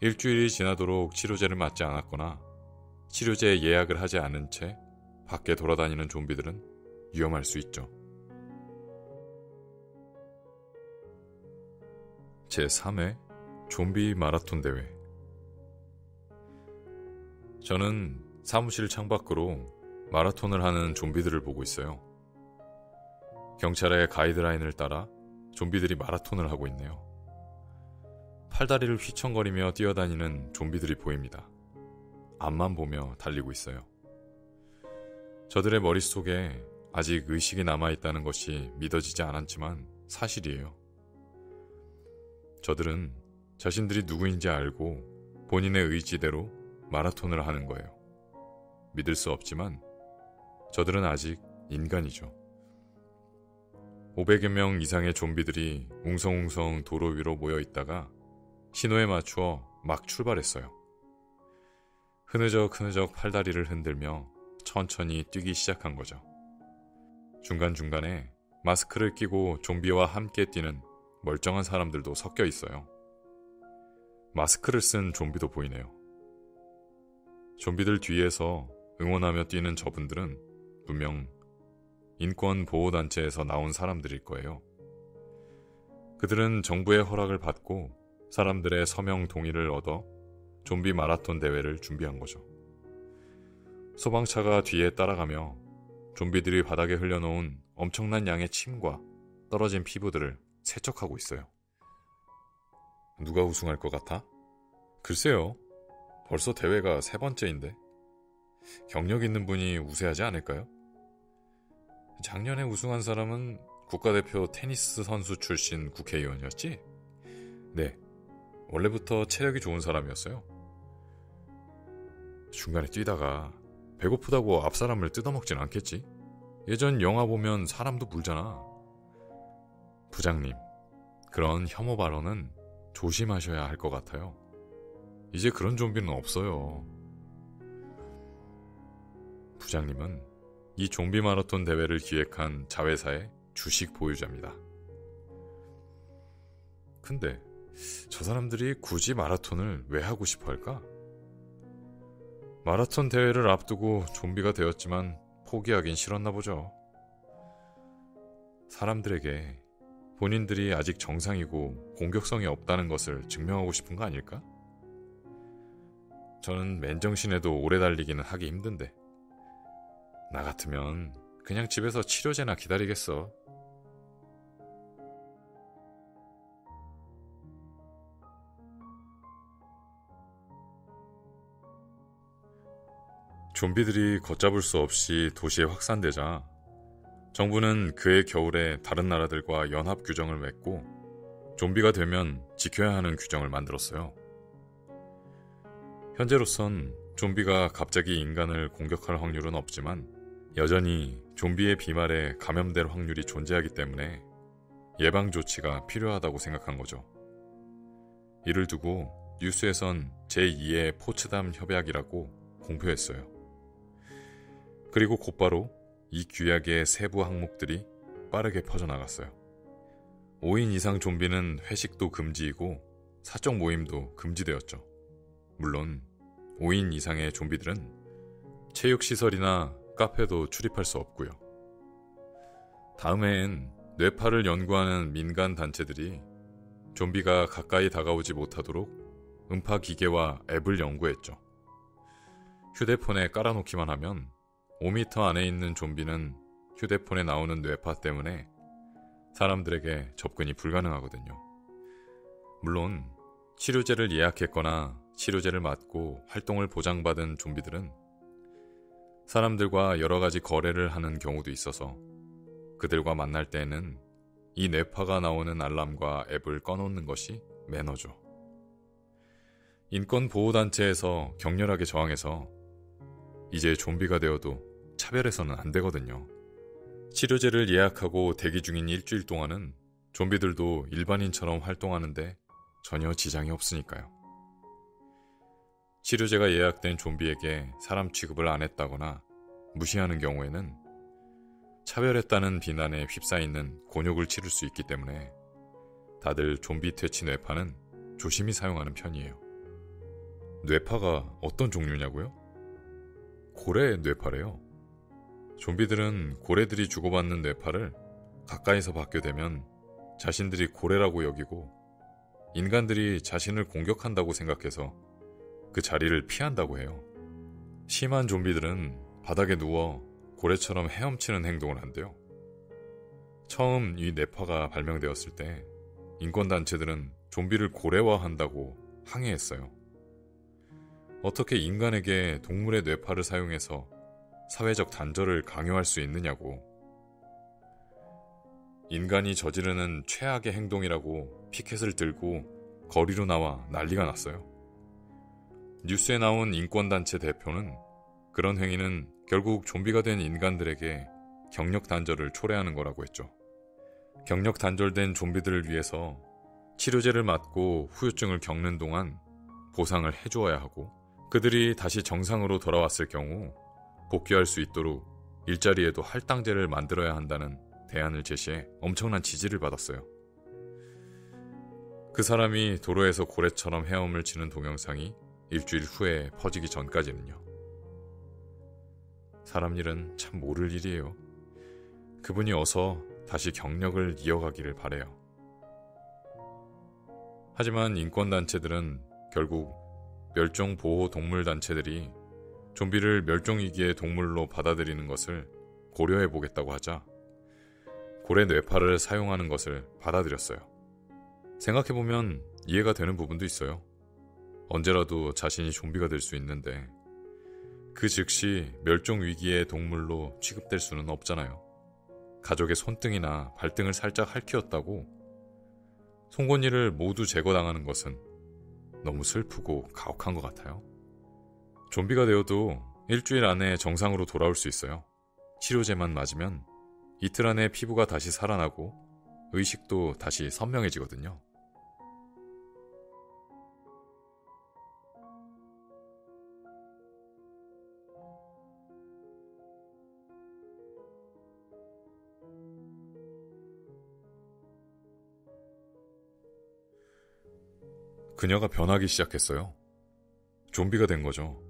일주일이 지나도록 치료제를 맞지 않았거나 치료제 예약을 하지 않은 채 밖에 돌아다니는 좀비들은 위험할 수 있죠. 제3회 좀비 마라톤 대회. 저는 사무실 창밖으로 마라톤을 하는 좀비들을 보고 있어요. 경찰의 가이드라인을 따라 좀비들이 마라톤을 하고 있네요. 팔다리를 휘청거리며 뛰어다니는 좀비들이 보입니다. 앞만 보며 달리고 있어요. 저들의 머릿속에 아직 의식이 남아있다는 것이 믿어지지 않았지만 사실이에요. 저들은 자신들이 누구인지 알고 본인의 의지대로 마라톤을 하는 거예요. 믿을 수 없지만 저들은 아직 인간이죠. 500여 명 이상의 좀비들이 웅성웅성 도로 위로 모여 있다가 신호에 맞추어 막 출발했어요. 흐느적 팔다리를 흔들며 천천히 뛰기 시작한 거죠. 중간중간에 마스크를 끼고 좀비와 함께 뛰는 멀쩡한 사람들도 섞여 있어요. 마스크를 쓴 좀비도 보이네요. 좀비들 뒤에서 응원하며 뛰는 저분들은 분명 인권보호단체에서 나온 사람들일 거예요. 그들은 정부의 허락을 받고 사람들의 서명 동의를 얻어 좀비 마라톤 대회를 준비한 거죠. 소방차가 뒤에 따라가며 좀비들이 바닥에 흘려놓은 엄청난 양의 침과 떨어진 피부들을 세척하고 있어요. 누가 우승할 것 같아? 글쎄요. 벌써 대회가 3번째인데 경력 있는 분이 우세하지 않을까요? 작년에 우승한 사람은 국가대표 테니스 선수 출신 국회의원이었지? 네, 원래부터 체력이 좋은 사람이었어요. 중간에 뛰다가 배고프다고 앞사람을 뜯어먹진 않겠지? 예전 영화 보면 사람도 물잖아. 부장님, 그런 혐오 발언은 조심하셔야 할 것 같아요. 이제 그런 좀비는 없어요. 부장님은 이 좀비 마라톤 대회를 기획한 자회사의 주식 보유자입니다. 근데 저 사람들이 굳이 마라톤을 왜 하고 싶어 할까? 마라톤 대회를 앞두고 좀비가 되었지만 포기하긴 싫었나 보죠. 사람들에게 본인들이 아직 정상이고 공격성이 없다는 것을 증명하고 싶은 거 아닐까? 저는 맨정신에도 오래 달리기는 하기 힘든데 나 같으면 그냥 집에서 치료제나 기다리겠어. 좀비들이 걷잡을 수 없이 도시에 확산되자 정부는 그해 겨울에 다른 나라들과 연합 규정을 맺고 좀비가 되면 지켜야 하는 규정을 만들었어요. 현재로선 좀비가 갑자기 인간을 공격할 확률은 없지만 여전히 좀비의 비말에 감염될 확률이 존재하기 때문에 예방 조치가 필요하다고 생각한 거죠. 이를 두고 뉴스에선 제2의 포츠담 협약이라고 공표했어요. 그리고 곧바로 이 규약의 세부 항목들이 빠르게 퍼져나갔어요. 5인 이상 좀비는 회식도 금지이고 사적 모임도 금지되었죠. 물론 5인 이상의 좀비들은 체육시설이나 카페도 출입할 수 없고요. 다음해엔 뇌파를 연구하는 민간 단체들이 좀비가 가까이 다가오지 못하도록 음파 기계와 앱을 연구했죠. 휴대폰에 깔아놓기만 하면 5m 안에 있는 좀비는 휴대폰에 나오는 뇌파 때문에 사람들에게 접근이 불가능하거든요. 물론 치료제를 예약했거나 치료제를 맞고 활동을 보장받은 좀비들은 사람들과 여러 가지 거래를 하는 경우도 있어서 그들과 만날 때에는 이 뇌파가 나오는 알람과 앱을 꺼놓는 것이 매너죠. 인권보호단체에서 격렬하게 저항해서 이제 좀비가 되어도 차별해서는 안 되거든요. 치료제를 예약하고 대기 중인 일주일 동안은 좀비들도 일반인처럼 활동하는데 전혀 지장이 없으니까요. 치료제가 예약된 좀비에게 사람 취급을 안 했다거나 무시하는 경우에는 차별했다는 비난에 휩싸이는 곤욕을 치를 수 있기 때문에 다들 좀비 퇴치 뇌파는 조심히 사용하는 편이에요. 뇌파가 어떤 종류냐고요? 고래 뇌파래요. 좀비들은 고래들이 주고받는 뇌파를 가까이서 받게 되면 자신들이 고래라고 여기고 인간들이 자신을 공격한다고 생각해서 그 자리를 피한다고 해요. 심한 좀비들은 바닥에 누워 고래처럼 헤엄치는 행동을 한대요. 처음 이 뇌파가 발명되었을 때 인권단체들은 좀비를 고래화한다고 항의했어요. 어떻게 인간에게 동물의 뇌파를 사용해서 사회적 단절을 강요할 수 있느냐고. 인간이 저지르는 최악의 행동이라고 피켓을 들고 거리로 나와 난리가 났어요. 뉴스에 나온 인권단체 대표는 그런 행위는 결국 좀비가 된 인간들에게 경력 단절을 초래하는 거라고 했죠. 경력 단절된 좀비들을 위해서 치료제를 맞고 후유증을 겪는 동안 보상을 해주어야 하고 그들이 다시 정상으로 돌아왔을 경우 복귀할 수 있도록 일자리에도 할당제를 만들어야 한다는 대안을 제시해 엄청난 지지를 받았어요. 그 사람이 도로에서 고래처럼 헤엄을 치는 동영상이 일주일 후에 퍼지기 전까지는요. 사람 일은 참 모를 일이에요. 그분이 어서 다시 경력을 이어가기를 바래요. 하지만 인권단체들은 결국 멸종보호동물단체들이 좀비를 멸종위기의 동물로 받아들이는 것을 고려해보겠다고 하자 고래 뇌파를 사용하는 것을 받아들였어요. 생각해보면 이해가 되는 부분도 있어요. 언제라도 자신이 좀비가 될 수 있는데 그 즉시 멸종위기의 동물로 취급될 수는 없잖아요. 가족의 손등이나 발등을 살짝 핥히었다고 송곳니를 모두 제거당하는 것은 너무 슬프고 가혹한 것 같아요. 좀비가 되어도 일주일 안에 정상으로 돌아올 수 있어요. 치료제만 맞으면 이틀 안에 피부가 다시 살아나고 의식도 다시 선명해지거든요. 그녀가 변하기 시작했어요. 좀비가 된 거죠.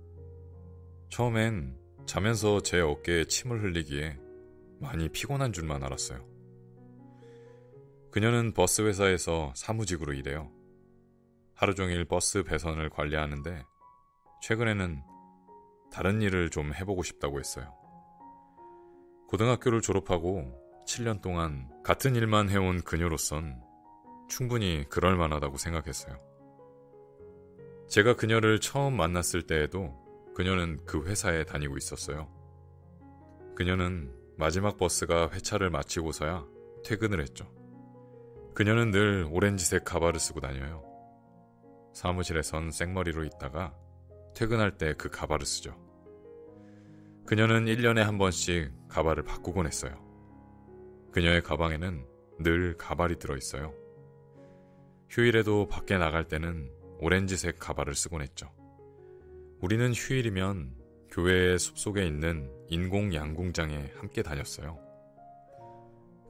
처음엔 자면서 제 어깨에 침을 흘리기에 많이 피곤한 줄만 알았어요. 그녀는 버스 회사에서 사무직으로 일해요. 하루 종일 버스 배선을 관리하는데 최근에는 다른 일을 좀 해보고 싶다고 했어요. 고등학교를 졸업하고 7년 동안 같은 일만 해온 그녀로선 충분히 그럴 만하다고 생각했어요. 제가 그녀를 처음 만났을 때에도 그녀는 그 회사에 다니고 있었어요. 그녀는 마지막 버스가 회차를 마치고서야 퇴근을 했죠. 그녀는 늘 오렌지색 가발을 쓰고 다녀요. 사무실에선 생머리로 있다가 퇴근할 때 그 가발을 쓰죠. 그녀는 1년에 한 번씩 가발을 바꾸곤 했어요. 그녀의 가방에는 늘 가발이 들어있어요. 휴일에도 밖에 나갈 때는 오렌지색 가발을 쓰곤 했죠. 우리는 휴일이면 교회의 숲속에 있는 인공 양궁장에 함께 다녔어요.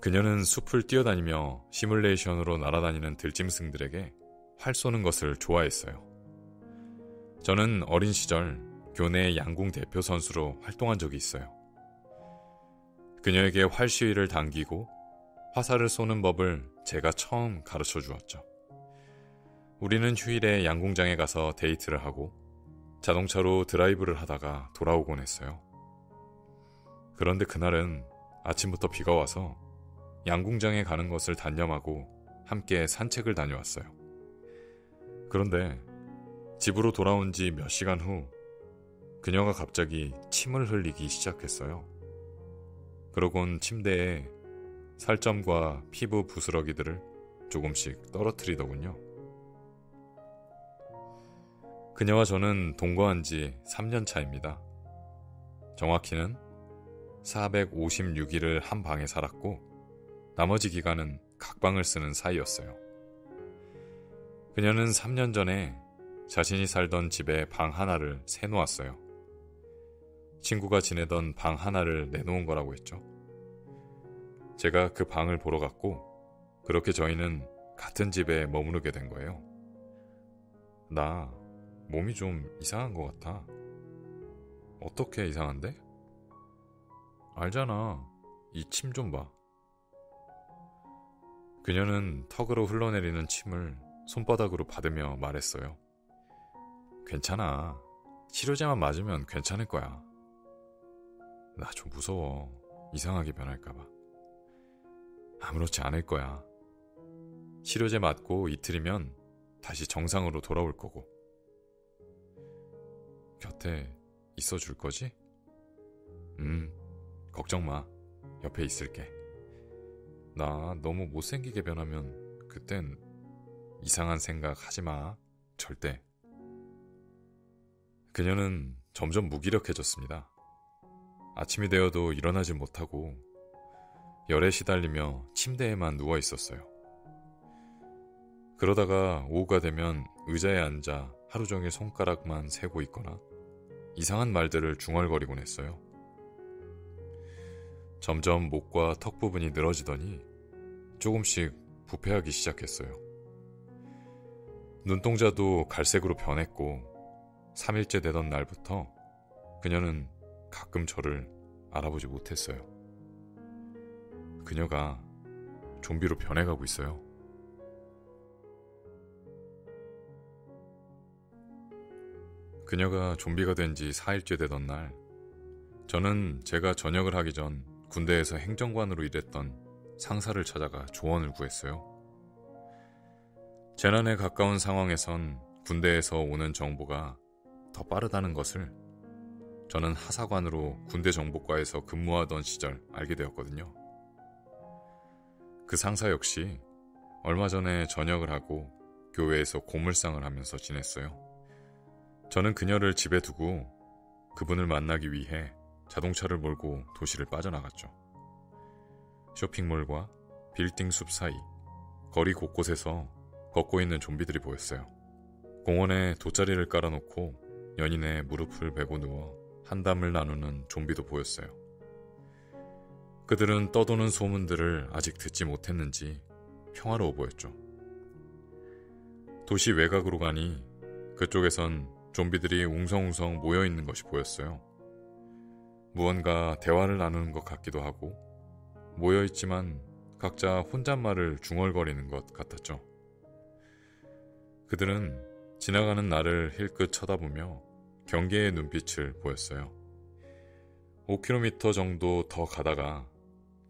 그녀는 숲을 뛰어다니며 시뮬레이션으로 날아다니는 들짐승들에게 활 쏘는 것을 좋아했어요. 저는 어린 시절 교내 양궁 대표 선수로 활동한 적이 있어요. 그녀에게 활시위를 당기고 화살을 쏘는 법을 제가 처음 가르쳐 주었죠. 우리는 휴일에 양궁장에 가서 데이트를 하고 자동차로 드라이브를 하다가 돌아오곤 했어요. 그런데 그날은 아침부터 비가 와서 양궁장에 가는 것을 단념하고 함께 산책을 다녀왔어요. 그런데 집으로 돌아온 지 몇 시간 후 그녀가 갑자기 침을 흘리기 시작했어요. 그러곤 침대에 살점과 피부 부스러기들을 조금씩 떨어뜨리더군요. 그녀와 저는 동거한 지 3년 차입니다. 정확히는 456일을 한 방에 살았고 나머지 기간은 각방을 쓰는 사이였어요. 그녀는 3년 전에 자신이 살던 집에 방 하나를 새놓았어요. 친구가 지내던 방 하나를 내놓은 거라고 했죠. 제가 그 방을 보러 갔고 그렇게 저희는 같은 집에 머무르게 된 거예요. 나 몸이 좀 이상한 것 같아. 어떻게 이상한데? 알잖아. 이 침 좀 봐. 그녀는 턱으로 흘러내리는 침을 손바닥으로 받으며 말했어요. 괜찮아. 치료제만 맞으면 괜찮을 거야. 나 좀 무서워. 이상하게 변할까봐. 아무렇지 않을 거야. 치료제 맞고 이틀이면 다시 정상으로 돌아올 거고. 곁에 있어줄 거지? 걱정 마. 옆에 있을게. 나 너무 못생기게 변하면 그땐 이상한 생각 하지 마. 절대. 그녀는 점점 무기력해졌습니다. 아침이 되어도 일어나지 못하고 열에 시달리며 침대에만 누워 있었어요. 그러다가 오후가 되면 의자에 앉아 하루 종일 손가락만 세고 있거나 이상한 말들을 중얼거리곤 했어요. 점점 목과 턱 부분이 늘어지더니 조금씩 부패하기 시작했어요. 눈동자도 갈색으로 변했고 3일째 되던 날부터 그녀는 가끔 저를 알아보지 못했어요. 그녀가 좀비로 변해가고 있어요. 그녀가 좀비가 된 지 4일째 되던 날, 저는 제가 전역을 하기 전 군대에서 행정관으로 일했던 상사를 찾아가 조언을 구했어요. 재난에 가까운 상황에선 군대에서 오는 정보가 더 빠르다는 것을 저는 하사관으로 군대 정보과에서 근무하던 시절 알게 되었거든요. 그 상사 역시 얼마 전에 전역을 하고 교회에서 고물상을 하면서 지냈어요. 저는 그녀를 집에 두고 그분을 만나기 위해 자동차를 몰고 도시를 빠져나갔죠. 쇼핑몰과 빌딩 숲 사이, 거리 곳곳에서 걷고 있는 좀비들이 보였어요. 공원에 돗자리를 깔아놓고 연인의 무릎을 베고 누워 한담을 나누는 좀비도 보였어요. 그들은 떠도는 소문들을 아직 듣지 못했는지 평화로워 보였죠. 도시 외곽으로 가니 그쪽에선 좀비들이 웅성웅성 모여있는 것이 보였어요. 무언가 대화를 나누는 것 같기도 하고 모여있지만 각자 혼잣말을 중얼거리는 것 같았죠. 그들은 지나가는 나를 힐끗 쳐다보며 경계의 눈빛을 보였어요. 5km 정도 더 가다가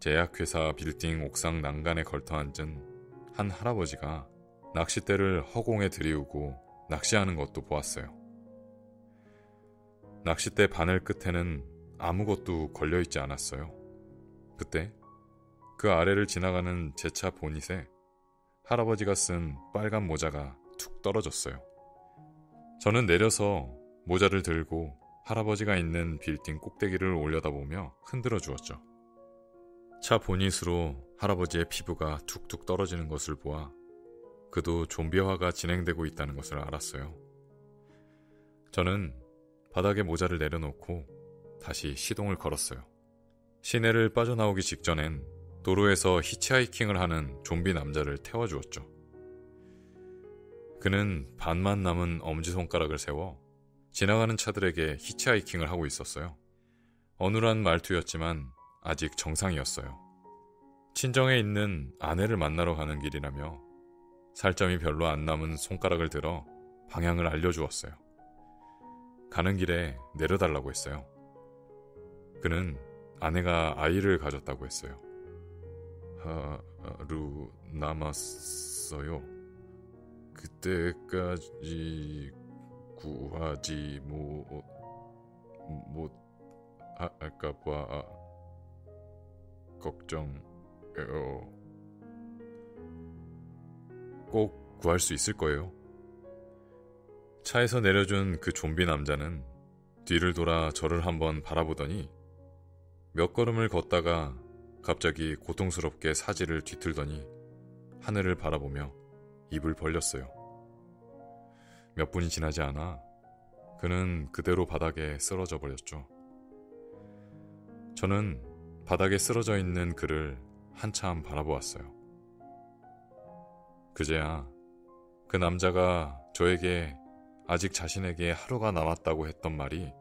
제약회사 빌딩 옥상 난간에 걸터앉은 한 할아버지가 낚싯대를 허공에 들이우고 낚시하는 것도 보았어요. 낚싯대 바늘 끝에는 아무것도 걸려있지 않았어요. 그때 그 아래를 지나가는 제 차 보닛에 할아버지가 쓴 빨간 모자가 툭 떨어졌어요. 저는 내려서 모자를 들고 할아버지가 있는 빌딩 꼭대기를 올려다보며 흔들어 주었죠. 차 보닛으로 할아버지의 피부가 툭툭 떨어지는 것을 보아 그도 좀비화가 진행되고 있다는 것을 알았어요. 저는 바닥에 모자를 내려놓고 다시 시동을 걸었어요. 시내를 빠져나오기 직전엔 도로에서 히치하이킹을 하는 좀비 남자를 태워주었죠. 그는 반만 남은 엄지손가락을 세워 지나가는 차들에게 히치하이킹을 하고 있었어요. 어눌한 말투였지만 아직 정상이었어요. 친정에 있는 아내를 만나러 가는 길이라며 살점이 별로 안 남은 손가락을 들어 방향을 알려주었어요. 가는 길에 내려달라고 했어요. 그는 아내가 아이를 가졌다고 했어요. 하루 남았어요. 그때까지 구하지 못할까봐 걱정해요. 꼭 구할 수 있을 거예요. 차에서 내려준 그 좀비 남자는 뒤를 돌아 저를 한번 바라보더니 몇 걸음을 걷다가 갑자기 고통스럽게 사지를 뒤틀더니 하늘을 바라보며 입을 벌렸어요. 몇 분이 지나지 않아 그는 그대로 바닥에 쓰러져 버렸죠. 저는 바닥에 쓰러져 있는 그를 한참 바라보았어요. 그제야 그 남자가 저에게 아직 자신에게 하루가 남았다고 했던 말이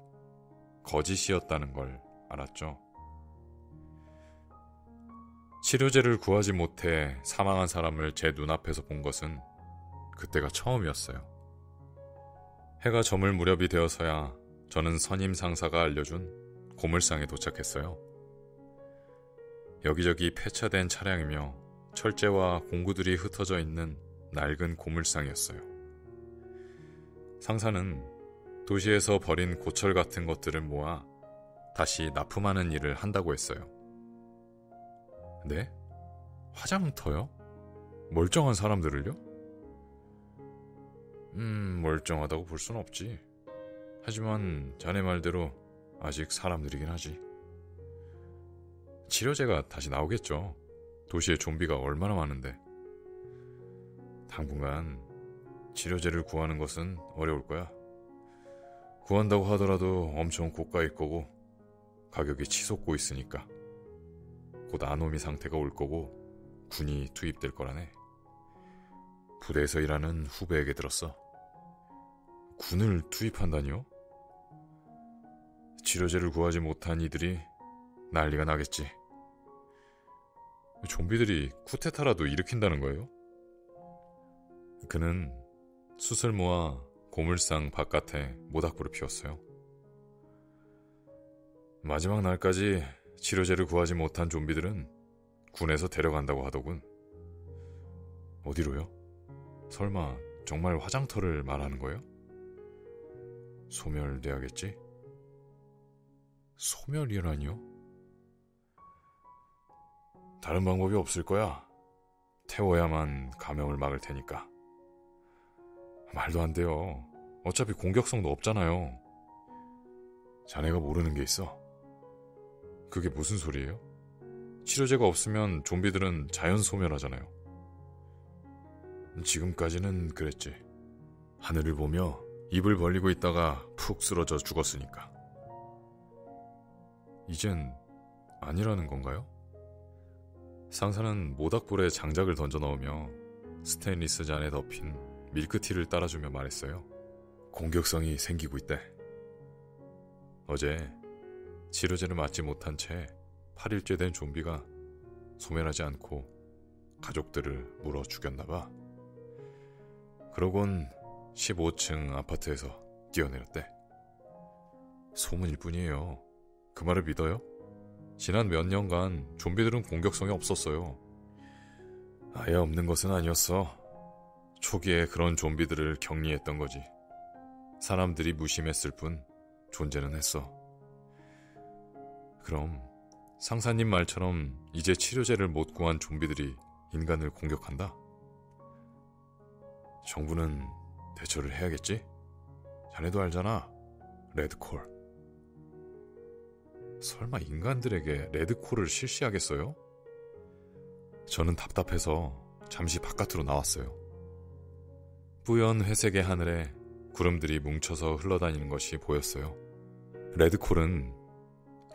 거짓이었다는 걸 알았죠. 치료제를 구하지 못해 사망한 사람을 제 눈앞에서 본 것은 그때가 처음이었어요. 해가 저물 무렵이 되어서야 저는 선임 상사가 알려준 고물상에 도착했어요. 여기저기 폐차된 차량이며 철제와 공구들이 흩어져 있는 낡은 고물상이었어요. 상사는 도시에서 버린 고철 같은 것들을 모아 다시 납품하는 일을 한다고 했어요. 네? 화장터요? 멀쩡한 사람들을요? 멀쩡하다고 볼 순 없지. 하지만 자네 말대로 아직 사람들이긴 하지. 치료제가 다시 나오겠죠. 도시에 좀비가 얼마나 많은데. 당분간 치료제를 구하는 것은 어려울 거야. 구한다고 하더라도 엄청 고가일 거고 가격이 치솟고 있으니까. 곧 아노미 상태가 올 거고 군이 투입될 거라네. 부대에서 일하는 후배에게 들었어. 군을 투입한다니요? 치료제를 구하지 못한 이들이 난리가 나겠지. 좀비들이 쿠데타라도 일으킨다는 거예요? 그는 숯을 모아 고물상 바깥에 모닥불을 피웠어요. 마지막 날까지 치료제를 구하지 못한 좀비들은 군에서 데려간다고 하더군. 어디로요? 설마 정말 화장터를 말하는 거예요? 소멸돼야겠지? 소멸이라니요? 다른 방법이 없을 거야. 태워야만 감염을 막을 테니까. 말도 안 돼요. 어차피 공격성도 없잖아요. 자네가 모르는 게 있어. 그게 무슨 소리예요? 치료제가 없으면 좀비들은 자연 소멸하잖아요. 지금까지는 그랬지. 하늘을 보며 입을 벌리고 있다가 푹 쓰러져 죽었으니까. 이젠 아니라는 건가요? 상사는 모닥불에 장작을 던져 넣으며 스테인리스 잔에 덮인 밀크티를 따라주며 말했어요. 공격성이 생기고 있대. 어제 치료제를 맞지 못한 채 8일째 된 좀비가 소멸하지 않고 가족들을 물어 죽였나봐. 그러곤 15층 아파트에서 뛰어내렸대. 소문일 뿐이에요. 그 말을 믿어요? 지난 몇 년간 좀비들은 공격성이 없었어요. 아예 없는 것은 아니었어. 초기에 그런 좀비들을 격리했던 거지. 사람들이 무심했을 뿐 존재는 했어. 그럼 상사님 말처럼 이제 치료제를 못 구한 좀비들이 인간을 공격한다? 정부는 대처를 해야겠지? 자네도 알잖아. 레드콜. 설마 인간들에게 레드콜을 실시하겠어요? 저는 답답해서 잠시 바깥으로 나왔어요. 뿌연 회색의 하늘에 구름들이 뭉쳐서 흘러다니는 것이 보였어요. 레드콜은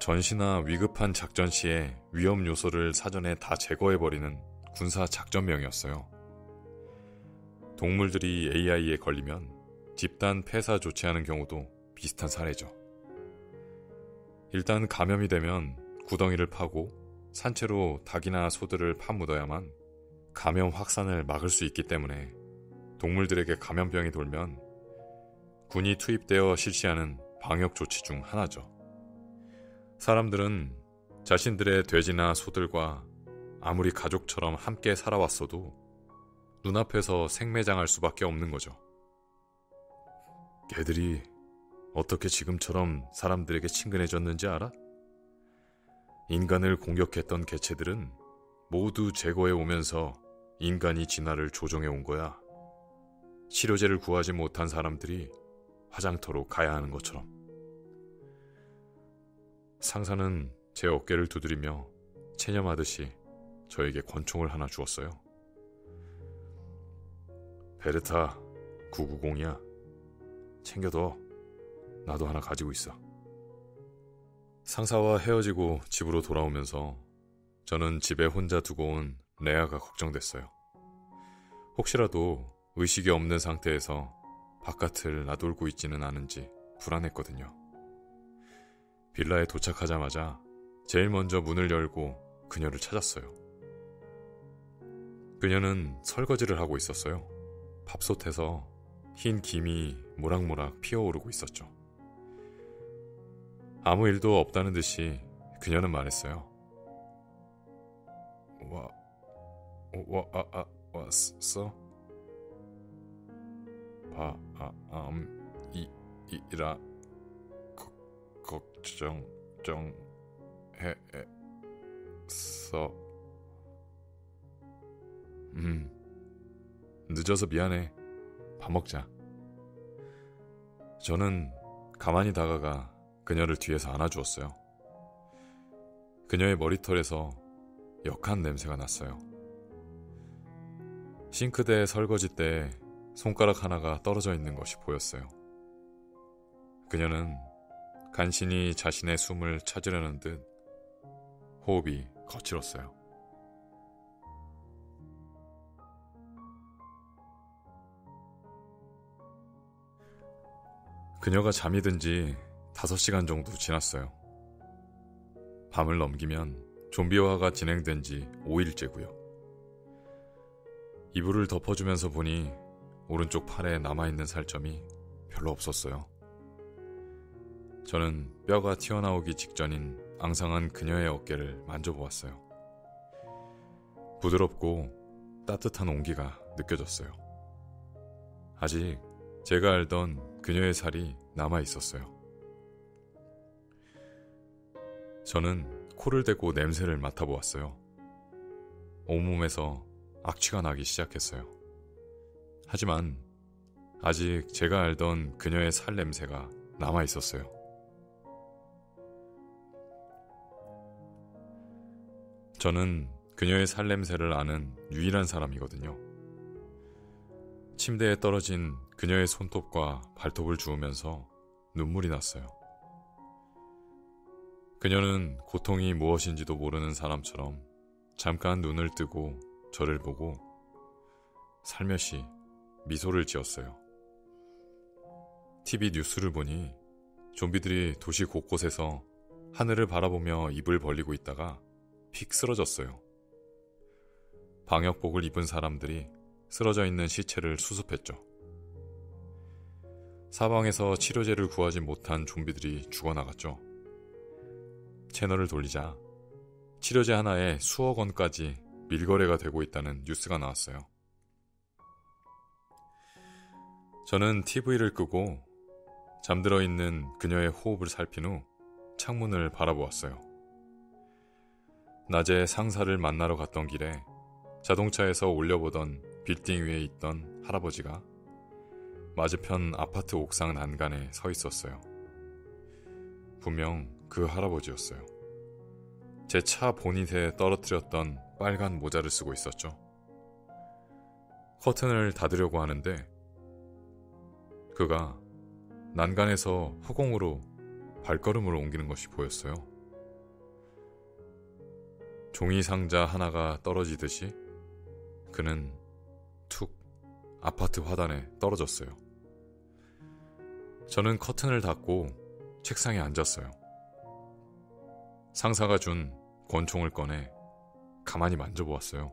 전시나 위급한 작전 시에 위험 요소를 사전에 다 제거해버리는 군사 작전명이었어요. 동물들이 AI에 걸리면 집단 폐사 조치하는 경우도 비슷한 사례죠. 일단 감염이 되면 구덩이를 파고 산채로 닭이나 소들을 파묻어야만 감염 확산을 막을 수 있기 때문에 동물들에게 감염병이 돌면 군이 투입되어 실시하는 방역 조치 중 하나죠. 사람들은 자신들의 돼지나 소들과 아무리 가족처럼 함께 살아왔어도 눈앞에서 생매장할 수밖에 없는 거죠. 개들이 어떻게 지금처럼 사람들에게 친근해졌는지 알아? 인간을 공격했던 개체들은 모두 제거해 오면서 인간이 진화를 조종해 온 거야. 치료제를 구하지 못한 사람들이 화장터로 가야 하는 것처럼. 상사는 제 어깨를 두드리며 체념하듯이 저에게 권총을 하나 주었어요. 베르타 990이야. 챙겨둬. 나도 하나 가지고 있어. 상사와 헤어지고 집으로 돌아오면서 저는 집에 혼자 두고 온 레아가 걱정됐어요. 혹시라도 의식이 없는 상태에서 바깥을 나돌고 있지는 않은지 불안했거든요. 빌라에 도착하자마자 제일 먼저 문을 열고 그녀를 찾았어요. 그녀는 설거지를 하고 있었어요. 밥솥에서 흰 김이 모락모락 피어오르고 있었죠. 아무 일도 없다는 듯이 그녀는 말했어요. 왔어? 이라 걱정 좀 했어. 늦어서 미안해. 밥 먹자. 저는 가만히 다가가 그녀를 뒤에서 안아주었어요. 그녀의 머리털에서 역한 냄새가 났어요. 싱크대 설거지 때 손가락 하나가 떨어져 있는 것이 보였어요. 그녀는 간신히 자신의 숨을 찾으려는 듯 호흡이 거칠었어요. 그녀가 잠이 든 지 5시간 정도 지났어요. 밤을 넘기면 좀비화가 진행된 지 5일째고요. 이불을 덮어주면서 보니 오른쪽 팔에 남아있는 살점이 별로 없었어요. 저는 뼈가 튀어나오기 직전인 앙상한 그녀의 어깨를 만져보았어요. 부드럽고 따뜻한 온기가 느껴졌어요. 아직 제가 알던 그녀의 살이 남아있었어요. 저는 코를 대고 냄새를 맡아보았어요. 온몸에서 악취가 나기 시작했어요. 하지만 아직 제가 알던 그녀의 살 냄새가 남아있었어요. 저는 그녀의 살 냄새를 아는 유일한 사람이거든요. 침대에 떨어진 그녀의 손톱과 발톱을 주우면서 눈물이 났어요. 그녀는 고통이 무엇인지도 모르는 사람처럼 잠깐 눈을 뜨고 저를 보고 살며시 미소를 지었어요. TV 뉴스를 보니 좀비들이 도시 곳곳에서 하늘을 바라보며 입을 벌리고 있다가 픽 쓰러졌어요. 방역복을 입은 사람들이 쓰러져 있는 시체를 수습했죠. 사방에서 치료제를 구하지 못한 좀비들이 죽어나갔죠. 채널을 돌리자 치료제 하나에 수억 원까지 밀거래가 되고 있다는 뉴스가 나왔어요. 저는 TV를 끄고 잠들어 있는 그녀의 호흡을 살핀 후 창문을 바라보았어요. 낮에 상사를 만나러 갔던 길에 자동차에서 올려보던 빌딩 위에 있던 할아버지가 맞은편 아파트 옥상 난간에 서 있었어요. 분명 그 할아버지였어요. 제 차 보닛에 떨어뜨렸던 빨간 모자를 쓰고 있었죠. 커튼을 닫으려고 하는데 그가 난간에서 허공으로 발걸음을 옮기는 것이 보였어요. 종이 상자 하나가 떨어지듯이 그는 툭 아파트 화단에 떨어졌어요. 저는 커튼을 닫고 책상에 앉았어요. 상사가 준 권총을 꺼내 가만히 만져보았어요.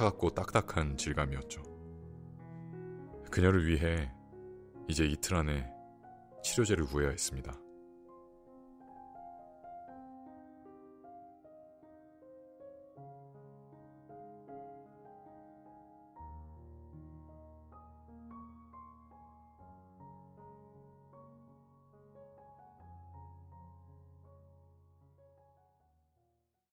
차갑고 딱딱한 질감이었죠. 그녀를 위해 이제 이틀 안에 치료제를 구해야 했습니다.